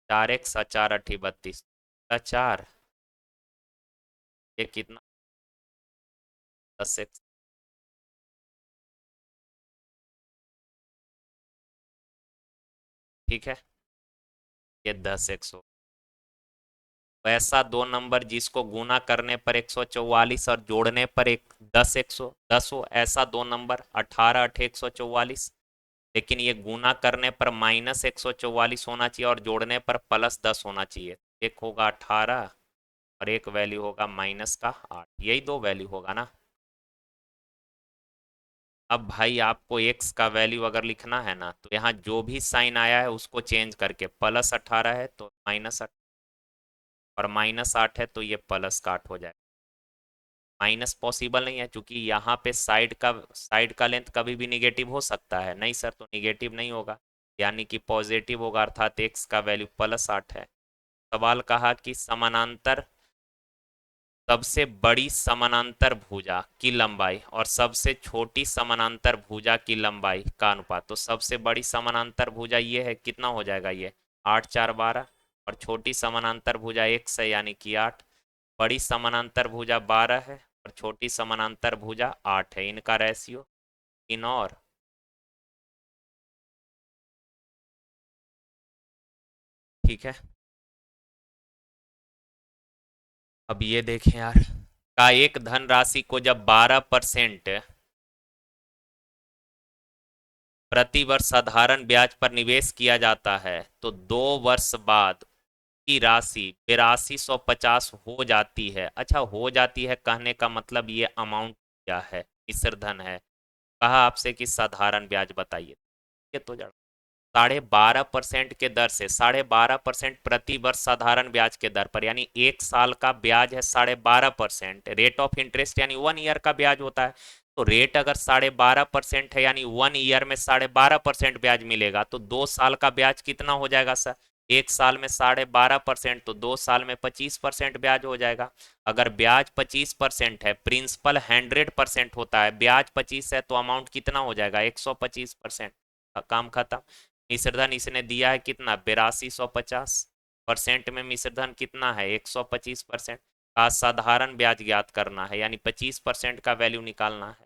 4x और 4 अठी 32, 4, ये कितना? 10x। ठीक है, ये 10x हो। वैसा दो नंबर जिसको गुना करने पर 144 और जोड़ने पर एक 10 हो, ऐसा दो नंबर 18 अठे 144। लेकिन ये गुना करने पर माइनस 144 होना चाहिए और जोड़ने पर +10 होना चाहिए। एक होगा 18 और एक वैल्यू होगा माइनस का 8, यही दो वैल्यू होगा ना। अब भाई आपको x का वैल्यू अगर लिखना है ना, तो यहाँ जो भी साइन आया है उसको चेंज करके, +18 है तो -8, और -8 है तो ये +8 हो जाएगा। माइनस पॉसिबल नहीं है, क्योंकि यहाँ पे साइड का लेंथ कभी भी निगेटिव हो सकता है। नहीं सर, तो निगेटिव नहीं होगा, यानी कि पॉजिटिव होगा, अर्थात एक्स का वैल्यू +8 है। सवाल कहा कि समानांतर, सबसे बड़ी समानांतर भुजा की लंबाई और सबसे छोटी समानांतर भुजा की लंबाई का अनुपात। तो सबसे बड़ी समानांतर भुजा ये है, कितना हो जाएगा ये? 8×4 = 12। और छोटी समानांतर भुजा x है, यानी कि 8। बड़ी समानांतर भुजा 12 है और छोटी समानांतर भुजा 8 है। इनका रेशियो इन और ठीक है। अब ये देखें यार, का एक धनराशि को जब 12% प्रति वर्ष साधारण ब्याज पर निवेश किया जाता है तो 2 वर्ष बाद की राशि 8250 हो जाती है। अच्छा, हो जाती है कहने का मतलब ये अमाउंट क्या है? मिश्र धन है। कहा आपसे कि साधारण ब्याज बताइए। ये तो जड़ 12.5% के दर से, 12.5% प्रति वर्ष साधारण ब्याज के दर पर, यानी 1 साल का ब्याज है 12.5%। रेट ऑफ इंटरेस्ट यानी 1 ईयर का ब्याज होता है। तो रेट अगर 12.5% है यानी 1 ईयर में 12.5% ब्याज मिलेगा, तो 2 साल का ब्याज कितना हो जाएगा सर? 1 साल में 12.5% तो 2 साल में 25% ब्याज हो जाएगा। अगर ब्याज 25% है, प्रिंसिपल 100% होता है, ब्याज 25 है, तो अमाउंट कितना हो जाएगा? 125%। काम खत्म। मिश्रधन इसने दिया है कितना? 8250%। में मिश्रधन कितना है? 125%। का साधारण ब्याज ज्ञात करना है, यानी 25% का वैल्यू निकालना है।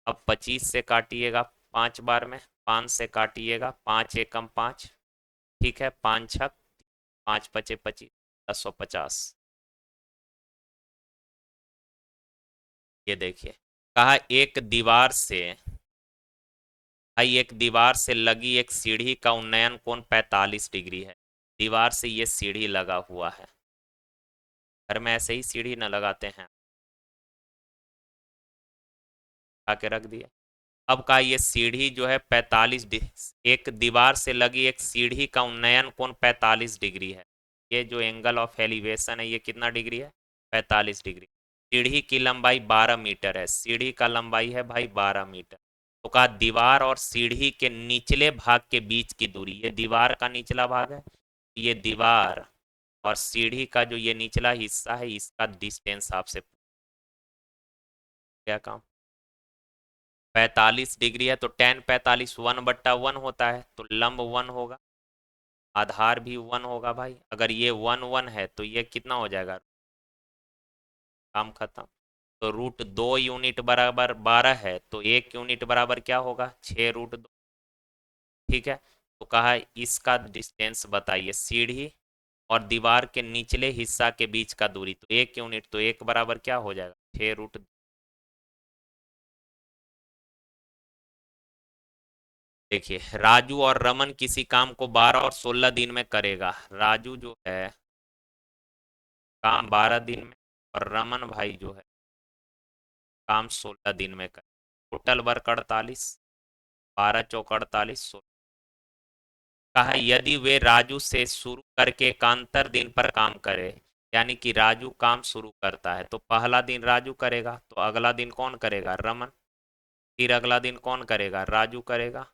अब 25 से काटिएगा 5 बार में, 5 से काटिएगा, 5 एकम 5। ठीक है, 5 छक, 5 पचे 25, 1050। ये देखिए, कहा एक दीवार से, भाई एक दीवार से लगी एक सीढ़ी का उन्नयन कोण 45 डिग्री है। दीवार से ये सीढ़ी लगा हुआ है। घर में ऐसे ही सीढ़ी न लगाते हैं, आके रख दिया। अब का ये सीढ़ी जो है 45 एक दीवार से लगी एक सीढ़ी का उन्नयन कोण 45 डिग्री है। ये जो एंगल ऑफ एलिवेशन है ये कितना डिग्री है? 45 डिग्री। सीढ़ी की लंबाई 12 मीटर है। सीढ़ी का लंबाई है भाई 12 मीटर। तो कहा दीवार और सीढ़ी के निचले भाग के बीच की दूरी, ये दीवार का निचला भाग है, ये दीवार और सीढ़ी का जो ये निचला हिस्सा है इसका डिस्टेंस आपसे क्या काम? 45 डिग्री है तो टेन 45 1/1 होता है, तो लंब 1 होगा, आधार भी 1 होगा भाई। अगर ये 1 1 है तो ये कितना हो जाएगा? काम खत्म। तो √2 यूनिट बराबर 12 है, तो 1 यूनिट बराबर क्या होगा? 6√2। ठीक है। तो कहा इसका डिस्टेंस बताइए, सीढ़ी और दीवार के निचले हिस्सा के बीच का दूरी, तो 1 यूनिट, तो 1 बराबर क्या हो जाएगा? 6√2। देखिए, राजू और रमन किसी काम को 12 और 16 दिन में करेगा। राजू जो है काम 12 दिन में, और रमन भाई जो है काम 16 दिन में करे। Total work 48, 12 × 4 = 48, 16। कहा यदि वे राजू से शुरू करके एकांतर दिन पर काम करे, यानी कि राजू काम शुरू करता है तो पहला दिन राजू करेगा, तो अगला दिन कौन करेगा? रमन। फिर अगला दिन कौन करेगा? राजू करेगा।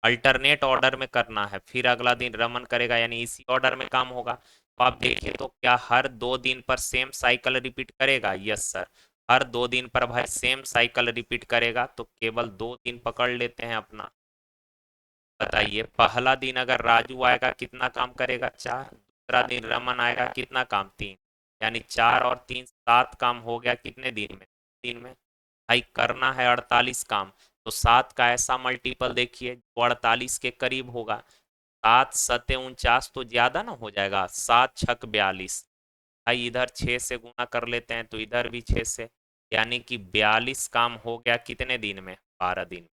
अल्टरनेट ऑर्डर में करना है, फिर अगला दिन रमन करेगा, यानी इसी ऑर्डर में काम होगा। तो आप देखिए, तो क्या हर 2 दिन पर सेम साइकिल रिपीट करेगा? Yes sir. हर 2 दिन पर भाई सेम साइकिल रिपीट करेगा, तो केवल 2 दिन पकड़ लेते हैं अपना। बताइए, पहला दिन अगर राजू आएगा कितना काम करेगा? 4। दूसरा दिन रमन आएगा कितना काम? 3। यानी 4 और 3 7 काम हो गया कितने दिन में? दिन में। भाई करना है 48 काम, तो 7 का ऐसा मल्टीपल देखिए जो 48 के करीब होगा। 7 × 7 = 49, तो ज्यादा ना हो जाएगा? 7 × 6 = 42। भाई इधर 6 से गुना कर लेते हैं तो इधर भी 6 से, यानी कि 42 काम हो गया कितने दिन में? 12 दिन।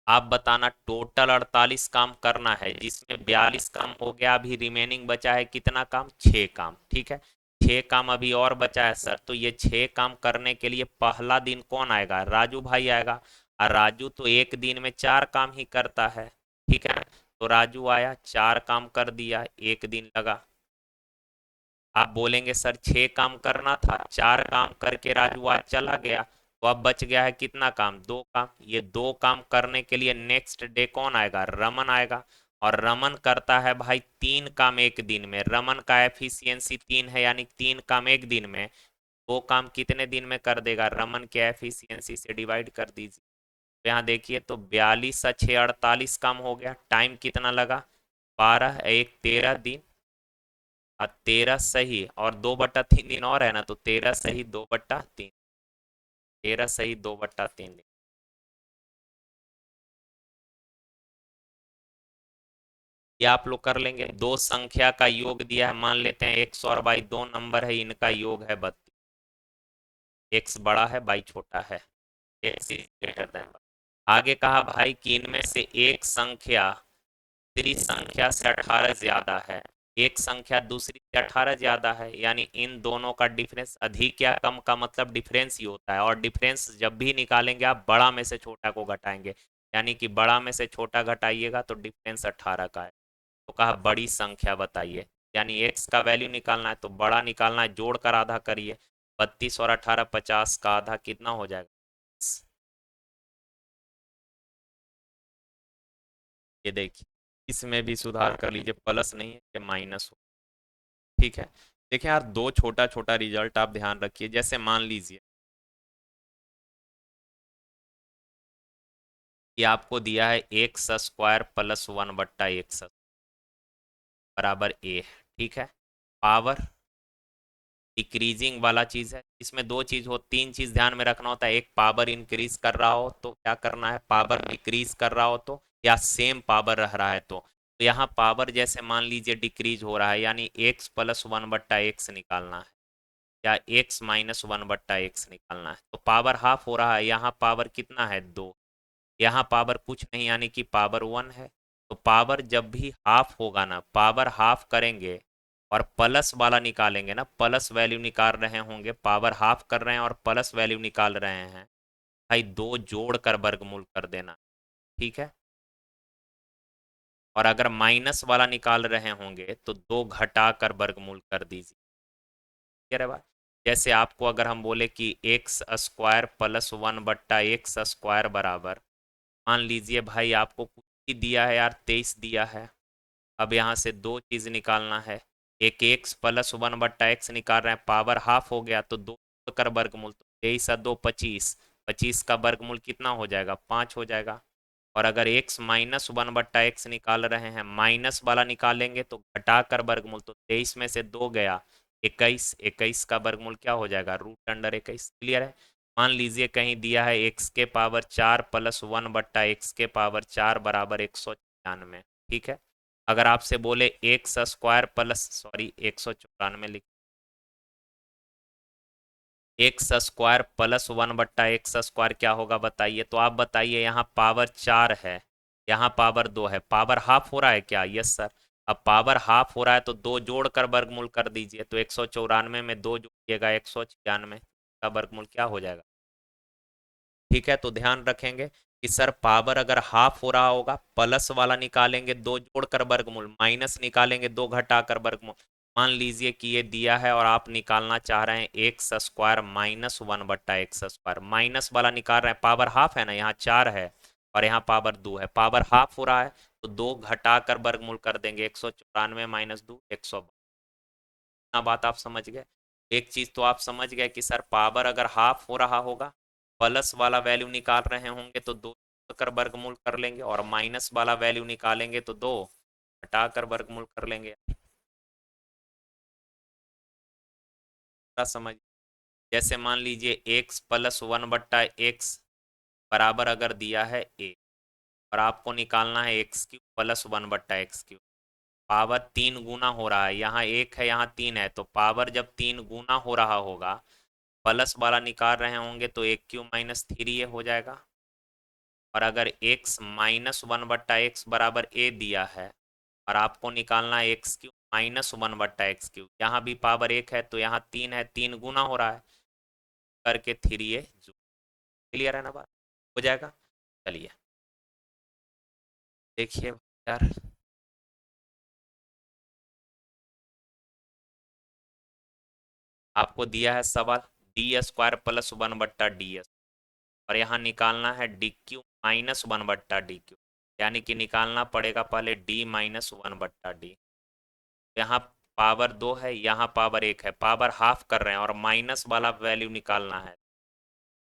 आप बताना, टोटल 48 काम करना है जिसमें 42 काम हो गया, अभी रिमेनिंग बचा है कितना काम? 6 काम। ठीक है, 6 काम अभी और बचा है सर, तो ये 6 काम करने के लिए पहला दिन कौन आएगा? राजू भाई आएगा। और राजू तो एक दिन में 4 काम ही करता है। ठीक है, तो राजू आया, 4 काम कर दिया, एक दिन लगा। आप बोलेंगे सर 6 काम करना था, 4 काम करके राजू आज चला गया, तो अब बच गया है कितना काम? 2 काम। ये 2 काम करने के लिए नेक्स्ट डे कौन आएगा? रमन आएगा। और रमन करता है भाई 3 काम एक दिन में। रमन का एफिशिएंसी 3 है, यानी 3 काम एक दिन में। 2 काम कितने दिन में कर देगा? रमन के एफिशिएंसी से डिवाइड कर दीजिए। तो यहाँ देखिए, तो 42 × 6 = 48 काम हो गया। टाइम कितना लगा? 12 1 13 दिन। 13 सही और 2/3 दिन और है ना, तो 13 सही 2/3। 13 सही 2/3 दिन। ये आप लोग कर लेंगे। दो संख्या का योग दिया है, मान लेते हैं एक्स और वाई दो नंबर है, इनका योग है 32। एक्स बड़ा है, वाई छोटा है, एक्स इज ग्रेटर देन। आगे कहा भाई कि इनमें से एक संख्या दूसरी संख्या से 18 ज्यादा है, एक संख्या दूसरी से 18 ज्यादा है, यानी इन दोनों का डिफरेंस अधिक या कम का मतलब डिफरेंस ही होता है। और डिफरेंस जब भी निकालेंगे आप बड़ा में से छोटा को घटाएंगे, यानी कि बड़ा में से छोटा घटाइएगा तो डिफरेंस 18 का है। तो कहा बड़ी संख्या बताइए, यानी एक्स का वैल्यू निकालना है तो बड़ा निकालना है, जोड़ कर आधा करिए। 32 और 18 50 का आधा कितना हो जाएगा? ये देखिए, इसमें भी सुधार कर लीजिए, प्लस नहीं है कि माइनस हो। ठीक है। देखिए यार, दो छोटा छोटा रिजल्ट आप ध्यान रखिए। जैसे मान लीजिए कि आपको दिया है एक्स स्क्वायर प्लस 1/x बराबर ए। ठीक है। पावर डिक्रीजिंग वाला चीज है, इसमें दो चीज हो, तीन चीज ध्यान में रखना होता है। एक, पावर इंक्रीज कर रहा हो तो क्या करना है, पावर डिक्रीज कर रहा हो तो, या सेम पावर रह रहा है तो यहाँ पावर जैसे मान लीजिए डिक्रीज हो रहा है, यानी एक्स प्लस 1/x निकालना है, या एक्स माइनस 1/x निकालना है। तो पावर हाफ हो रहा है, यहाँ पावर कितना है, दो। यहाँ पावर कुछ नहीं, यानी कि पावर 1 है। तो पावर जब भी हाफ होगा ना, पावर हाफ करेंगे और प्लस वाला निकालेंगे ना, प्लस वैल्यू निकाल रहे होंगे, पावर हाफ कर रहे हैं और प्लस वैल्यू निकाल रहे हैं, भाई दो जोड़ कर वर्गमूल कर देना। ठीक है। और अगर माइनस वाला निकाल रहे होंगे तो दो घटा कर वर्गमूल कर दीजिए। कह रहे बात। जैसे आपको अगर हम बोले कि x square plus 1/x square बराबर, मान लीजिए भाई आपको कुछ ही दिया है यार, 23 दिया है। अब यहाँ से दो चीज निकालना है। एक एक्स प्लस 1/x निकाल रहे हैं, पावर हाफ हो गया तो दो कर वर्गमूल, तो 23 और दो 25, 25 का वर्गमूल कितना हो जाएगा, 5 हो जाएगा। और अगर x माइनस 1/x निकाल रहे हैं, माइनस वाला निकालेंगे तो घटा कर वर्गमूल, तो 23 में से दो गया 21, 21 का वर्गमूल क्या हो जाएगा, √अंडर 21। क्लियर है। मान लीजिए कहीं दिया है एक्स के पावर 4 प्लस 1/x के पावर 4 बराबर 194। ठीक है। अगर आपसे बोले एक्स स्क्वायर प्लस, सॉरी 194 लिख, x square plus 1/x square क्या होगा बताइए। तो आप बताइए, यहाँ पावर 4 है, यहाँ पावर 2 है, पावर हाफ हो रहा है क्या, यस सर। अब पावर हाफ हो रहा है तो दो जोड़ कर वर्गमूल कर दीजिए, तो 194 में दो जोड़िएगा 196 का वर्गमूल क्या हो जाएगा। ठीक है। तो ध्यान रखेंगे कि सर पावर अगर हाफ हो रहा होगा, प्लस वाला निकालेंगे दो जोड़कर वर्गमूल, माइनस निकालेंगे दो घटाकर वर्गमूल। मान लीजिए कि ये दिया है और आप निकालना चाह रहे हैं x square minus 1/x square, minus वाला निकाल रहे हैं, पावर हाफ है ना, यहाँ 4 है और यहाँ पावर 2 है, पावर हाफ हो रहा है तो दो घटाकर वर्गमूल कर देंगे, 194 माइनस 2 100। इतना बात आप समझ गए। एक चीज तो आप समझ गए कि सर पावर अगर हाफ हो रहा होगा, प्लस वाला वैल्यू निकाल रहे होंगे तो दो कर वर्गमूल कर लेंगे, और माइनस वाला वैल्यू निकालेंगे तो दो हटाकर वर्गमूल कर लेंगे। पूरा समझ। जैसे मान लीजिए एक्स प्लस 1/x बराबर अगर दिया है ए, और आपको निकालना है x³ प्लस 1/x³, पावर तीन गुना हो रहा है, यहाँ एक है यहाँ तीन है, तो पावर जब तीन गुना हो रहा होगा, प्लस वाला निकाल रहे होंगे तो a³ - 3 ये हो जाएगा। और अगर x माइनस 1/x बराबर a दिया है और आपको निकालना है x³ माइनस 1/x³, यहाँ भी पावर एक है तो यहाँ तीन है, तीन गुना हो रहा है, करके 3 ये जो। क्लियर है ना बात, हो जाएगा। चलिए देखिए यार, आपको दिया है सवाल d² प्लस 1/ds, और यहाँ निकालना है dq माइनस 1/dq, यानी कि निकालना पड़ेगा पहले d माइनस 1/d। यहाँ पावर दो है, यहाँ पावर एक है, पावर हाफ कर रहे हैं और माइनस वाला वैल्यू निकालना है,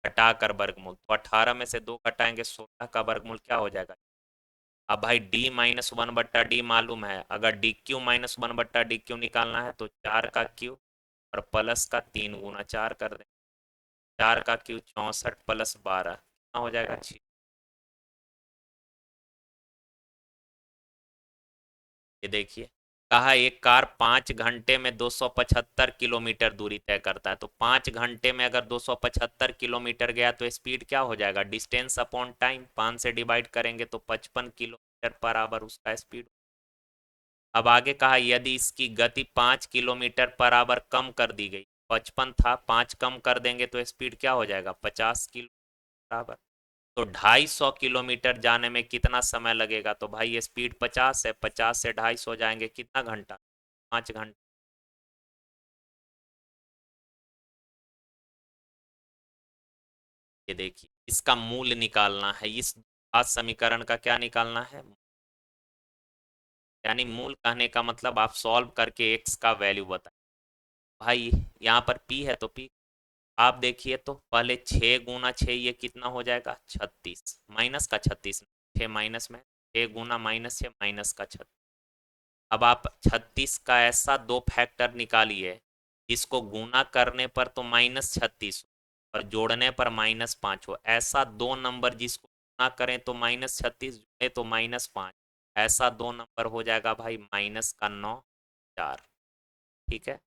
घटा कर वर्गमूल, तो 18 में से दो घटाएंगे 16 का वर्गमूल क्या हो जाएगा। अब भाई d माइनस 1/d मालूम है, अगर dq माइनस 1/dq निकालना है तो 4 का क्यू और प्लस का 3 गुना 4 कर दें, 4 का क्यू 64 प्लस 12 कितना हो जाएगा, ये देखिए, कहा एक कार 5 घंटे में 275 किलोमीटर दूरी तय करता है, तो 5 घंटे में अगर 275 किलोमीटर गया तो स्पीड क्या हो जाएगा, डिस्टेंस अपॉन टाइम, 5 से डिवाइड करेंगे तो 55 किलोमीटर पर आवर उसका स्पीड। अब आगे कहा यदि इसकी गति 5 किलोमीटर पर आवर कम कर दी गई, 55 था, 5 कम कर देंगे तो स्पीड क्या हो जाएगा, 50 किलोमीटर पर आवर। तो 250 किलोमीटर जाने में कितना समय लगेगा, तो भाई ये स्पीड 50 है, 50 से 250 हो जाएंगे कितना घंटा, 5 घंटा। ये देखिए, इसका मूल निकालना है, इस आज समीकरण का क्या निकालना है, यानी मूल कहने का मतलब आप सॉल्व करके एक्स का वैल्यू बताएं। भाई यहाँ पर पी है तो पी, आप देखिए तो पहले 6 × 6 ये कितना हो जाएगा, 36, माइनस का 36, 6 माइनस में, 6 × -6 -का 36। अब आप 36 का ऐसा दो फैक्टर निकालिए जिसको गुना करने पर तो -36 और जोड़ने पर -5 हो, ऐसा दो नंबर जिसको गुना करें तो -36, जोड़े तो -5, ऐसा दो नंबर हो जाएगा भाई -9 4। ठीक है,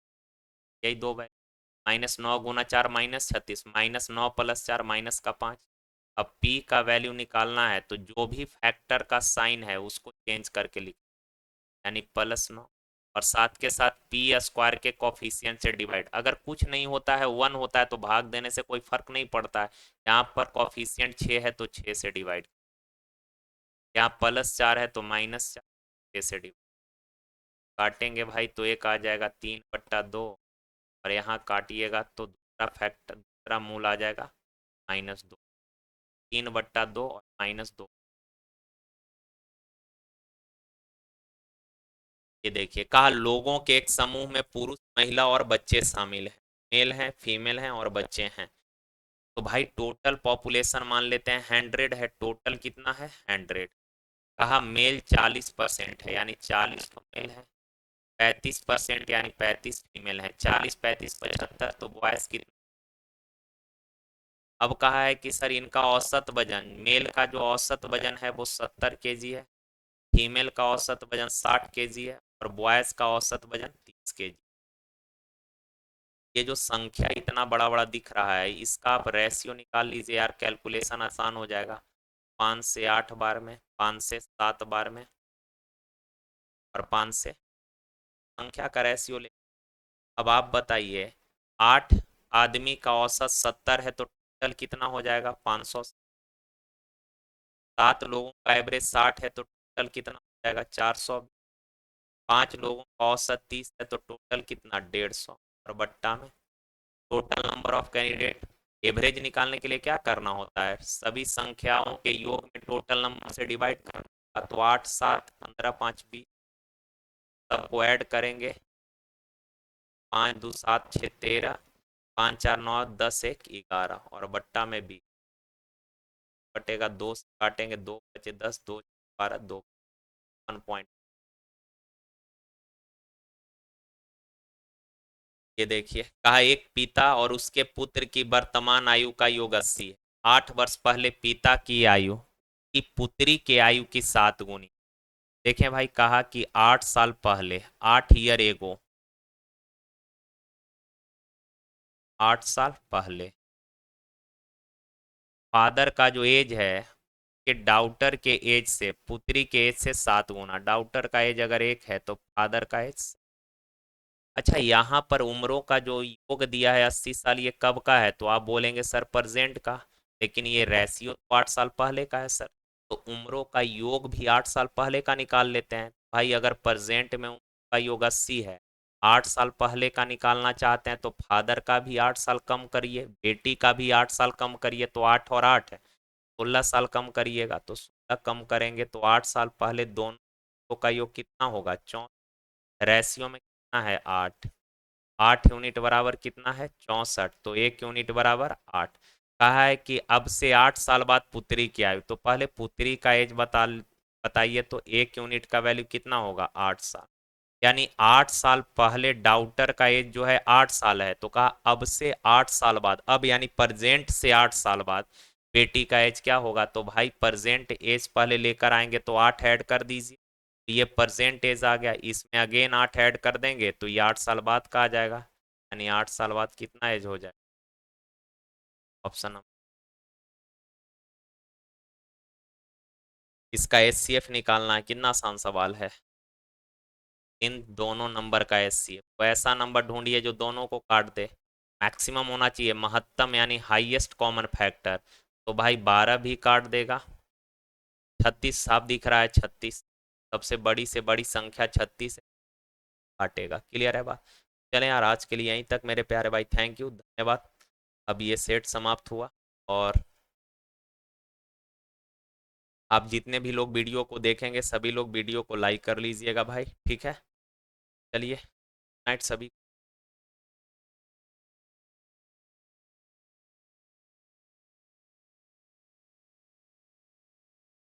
यही दो भाई, -9 × 4 -36, -9 + 4 -5। अब p का वैल्यू निकालना है तो जो भी फैक्टर का साइन है उसको चेंज करके लिख, यानी +9, और साथ के साथ पी स्क्वायर के कॉफिशिएंट से डिवाइड, अगर कुछ नहीं होता है 1 होता है तो भाग देने से कोई फर्क नहीं पड़ता है, यहाँ पर कॉफिशिएंट 6 है तो 6 से डिवाइड, यहाँ +4 है तो -4, 6 से डिवाइड, काटेंगे भाई तो एक आ जाएगा 3/2, और यहाँ काटिएगा तो दूसरा फैक्टर, दूसरा मूल आ जाएगा -2, 3/2 और -2। ये देखिए, कहा लोगों के एक समूह में पुरुष, महिला और बच्चे शामिल हैं, मेल हैं, फीमेल हैं और बच्चे हैं। तो भाई टोटल पॉपुलेशन मान लेते हैं 100 है, टोटल कितना है 100। कहा मेल 40% है, यानी 40 तो मेल है, 35% यानी 35 फीमेल है, 40 35 75, तो बॉयज कितना। अब कहा है कि सर इनका औसत वजन, मेल का जो औसत वजन है वो 70 kg है, फीमेल का औसत वजन 60 kg है, और बॉयज का औसत वजन 30 kg। ये जो संख्या इतना बड़ा बड़ा दिख रहा है इसका आप रेशियो निकाल लीजिए यार, कैलकुलेशन आसान हो जाएगा। 5 से 8 बार में, 5 से 7 बार में, और 5 से संख्या का रेशियो ले। अब आप बताइए, 8 आदमी का औसत 70 है तो टोटल कितना हो जाएगा 500। 7 लोगों का एवरेज 60 है तो टोटल कितना हो जाएगा 400। 5 लोगों का औसत 30 है तो टोटल कितना 150, और बट्टा में total number of candidate. Average निकालने के लिए क्या करना होता है, सभी संख्याओं के योग में टोटल नंबर से डिवाइड करना, तो 8 7 15 5 20, सबको ऐड करेंगे, 5 2 7 6 13, 5 4 9 10 1 11, और बट्टा में 20, बटेगा 2 से काटेंगे 2 बचे 10, 2 12, 2 1 पॉइंट। ये देखिए, कहा एक पिता और उसके पुत्र की वर्तमान आयु का योग 80 है, 8 वर्ष पहले पिता की आयु की पुत्री के आयु की 7 गुनी। देखें भाई, कहा कि 8 साल पहले, 8 ईयर एगो, 8 साल पहले फादर का जो एज है कि डाउटर के एज से, पुत्री के एज से 7 गुना, डाउटर का एज अगर 1 है तो फादर का एज। अच्छा, यहाँ पर उम्रों का जो योग दिया है 80 साल, ये कब का है, तो आप बोलेंगे सर प्रेजेंट का, लेकिन ये रेशियो तो 8 साल पहले का है सर, तो उम्रों का योग भी 8 साल पहले का निकाल लेते हैं भाई। अगर प्रेजेंट में उम्र का योग 80 है, 8 साल पहले का निकालना चाहते हैं तो फादर का भी 8 साल कम करिए, बेटी का भी 8 साल कम करिए, तो 8 और 8 है 16 साल कम करिएगा, तो 16 कम करेंगे तो 8 साल पहले दोनों का योग कितना होगा 64, रेशियो में कितना है 8, 8 यूनिट बराबर कितना है 64, तो 1 यूनिट बराबर 8। कहा है कि अब से 8 साल बाद पुत्री की आयु, तो पहले पुत्री का एज बताइए, तो 1 यूनिट का वैल्यू कितना होगा 8 साल, यानी 8 साल पहले डाउटर का एज जो है 8 साल है, तो कहा अब से 8 साल बाद, अब यानी प्रेजेंट से 8 साल बाद बेटी का एज क्या होगा, तो भाई प्रेजेंट एज पहले लेकर आएंगे तो 8 ऐड कर दीजिए, ये परसेंट एज आ गया, इसमें अगेन 8 ऐड कर देंगे तो ये 8 साल बाद का आ जाएगा, यानी 8 साल बाद कितना एज हो जाए। ऑप्शन नंबर, इसका एचसीएफ निकालना है, कितना आसान सवाल है। इन दोनों नंबर का एचसीएफ, तो ऐसा नंबर ढूंढिए जो दोनों को काट दे। मैक्सिमम होना चाहिए, महत्तम यानी हाईएस्ट कॉमन फैक्टर। तो भाई 12 भी काट देगा, 36 साफ दिख रहा है, 36 सबसे बड़ी से बड़ी संख्या 36 काटेगा। क्लियर है बात। चलें यार, आज के लिए यहीं तक मेरे प्यारे भाई, थैंक यू, धन्यवाद। अब ये सेट समाप्त हुआ, और आप जितने भी लोग वीडियो को देखेंगे सभी लोग वीडियो को लाइक कर लीजिएगा भाई, ठीक है। चलिए, नाइट सभी।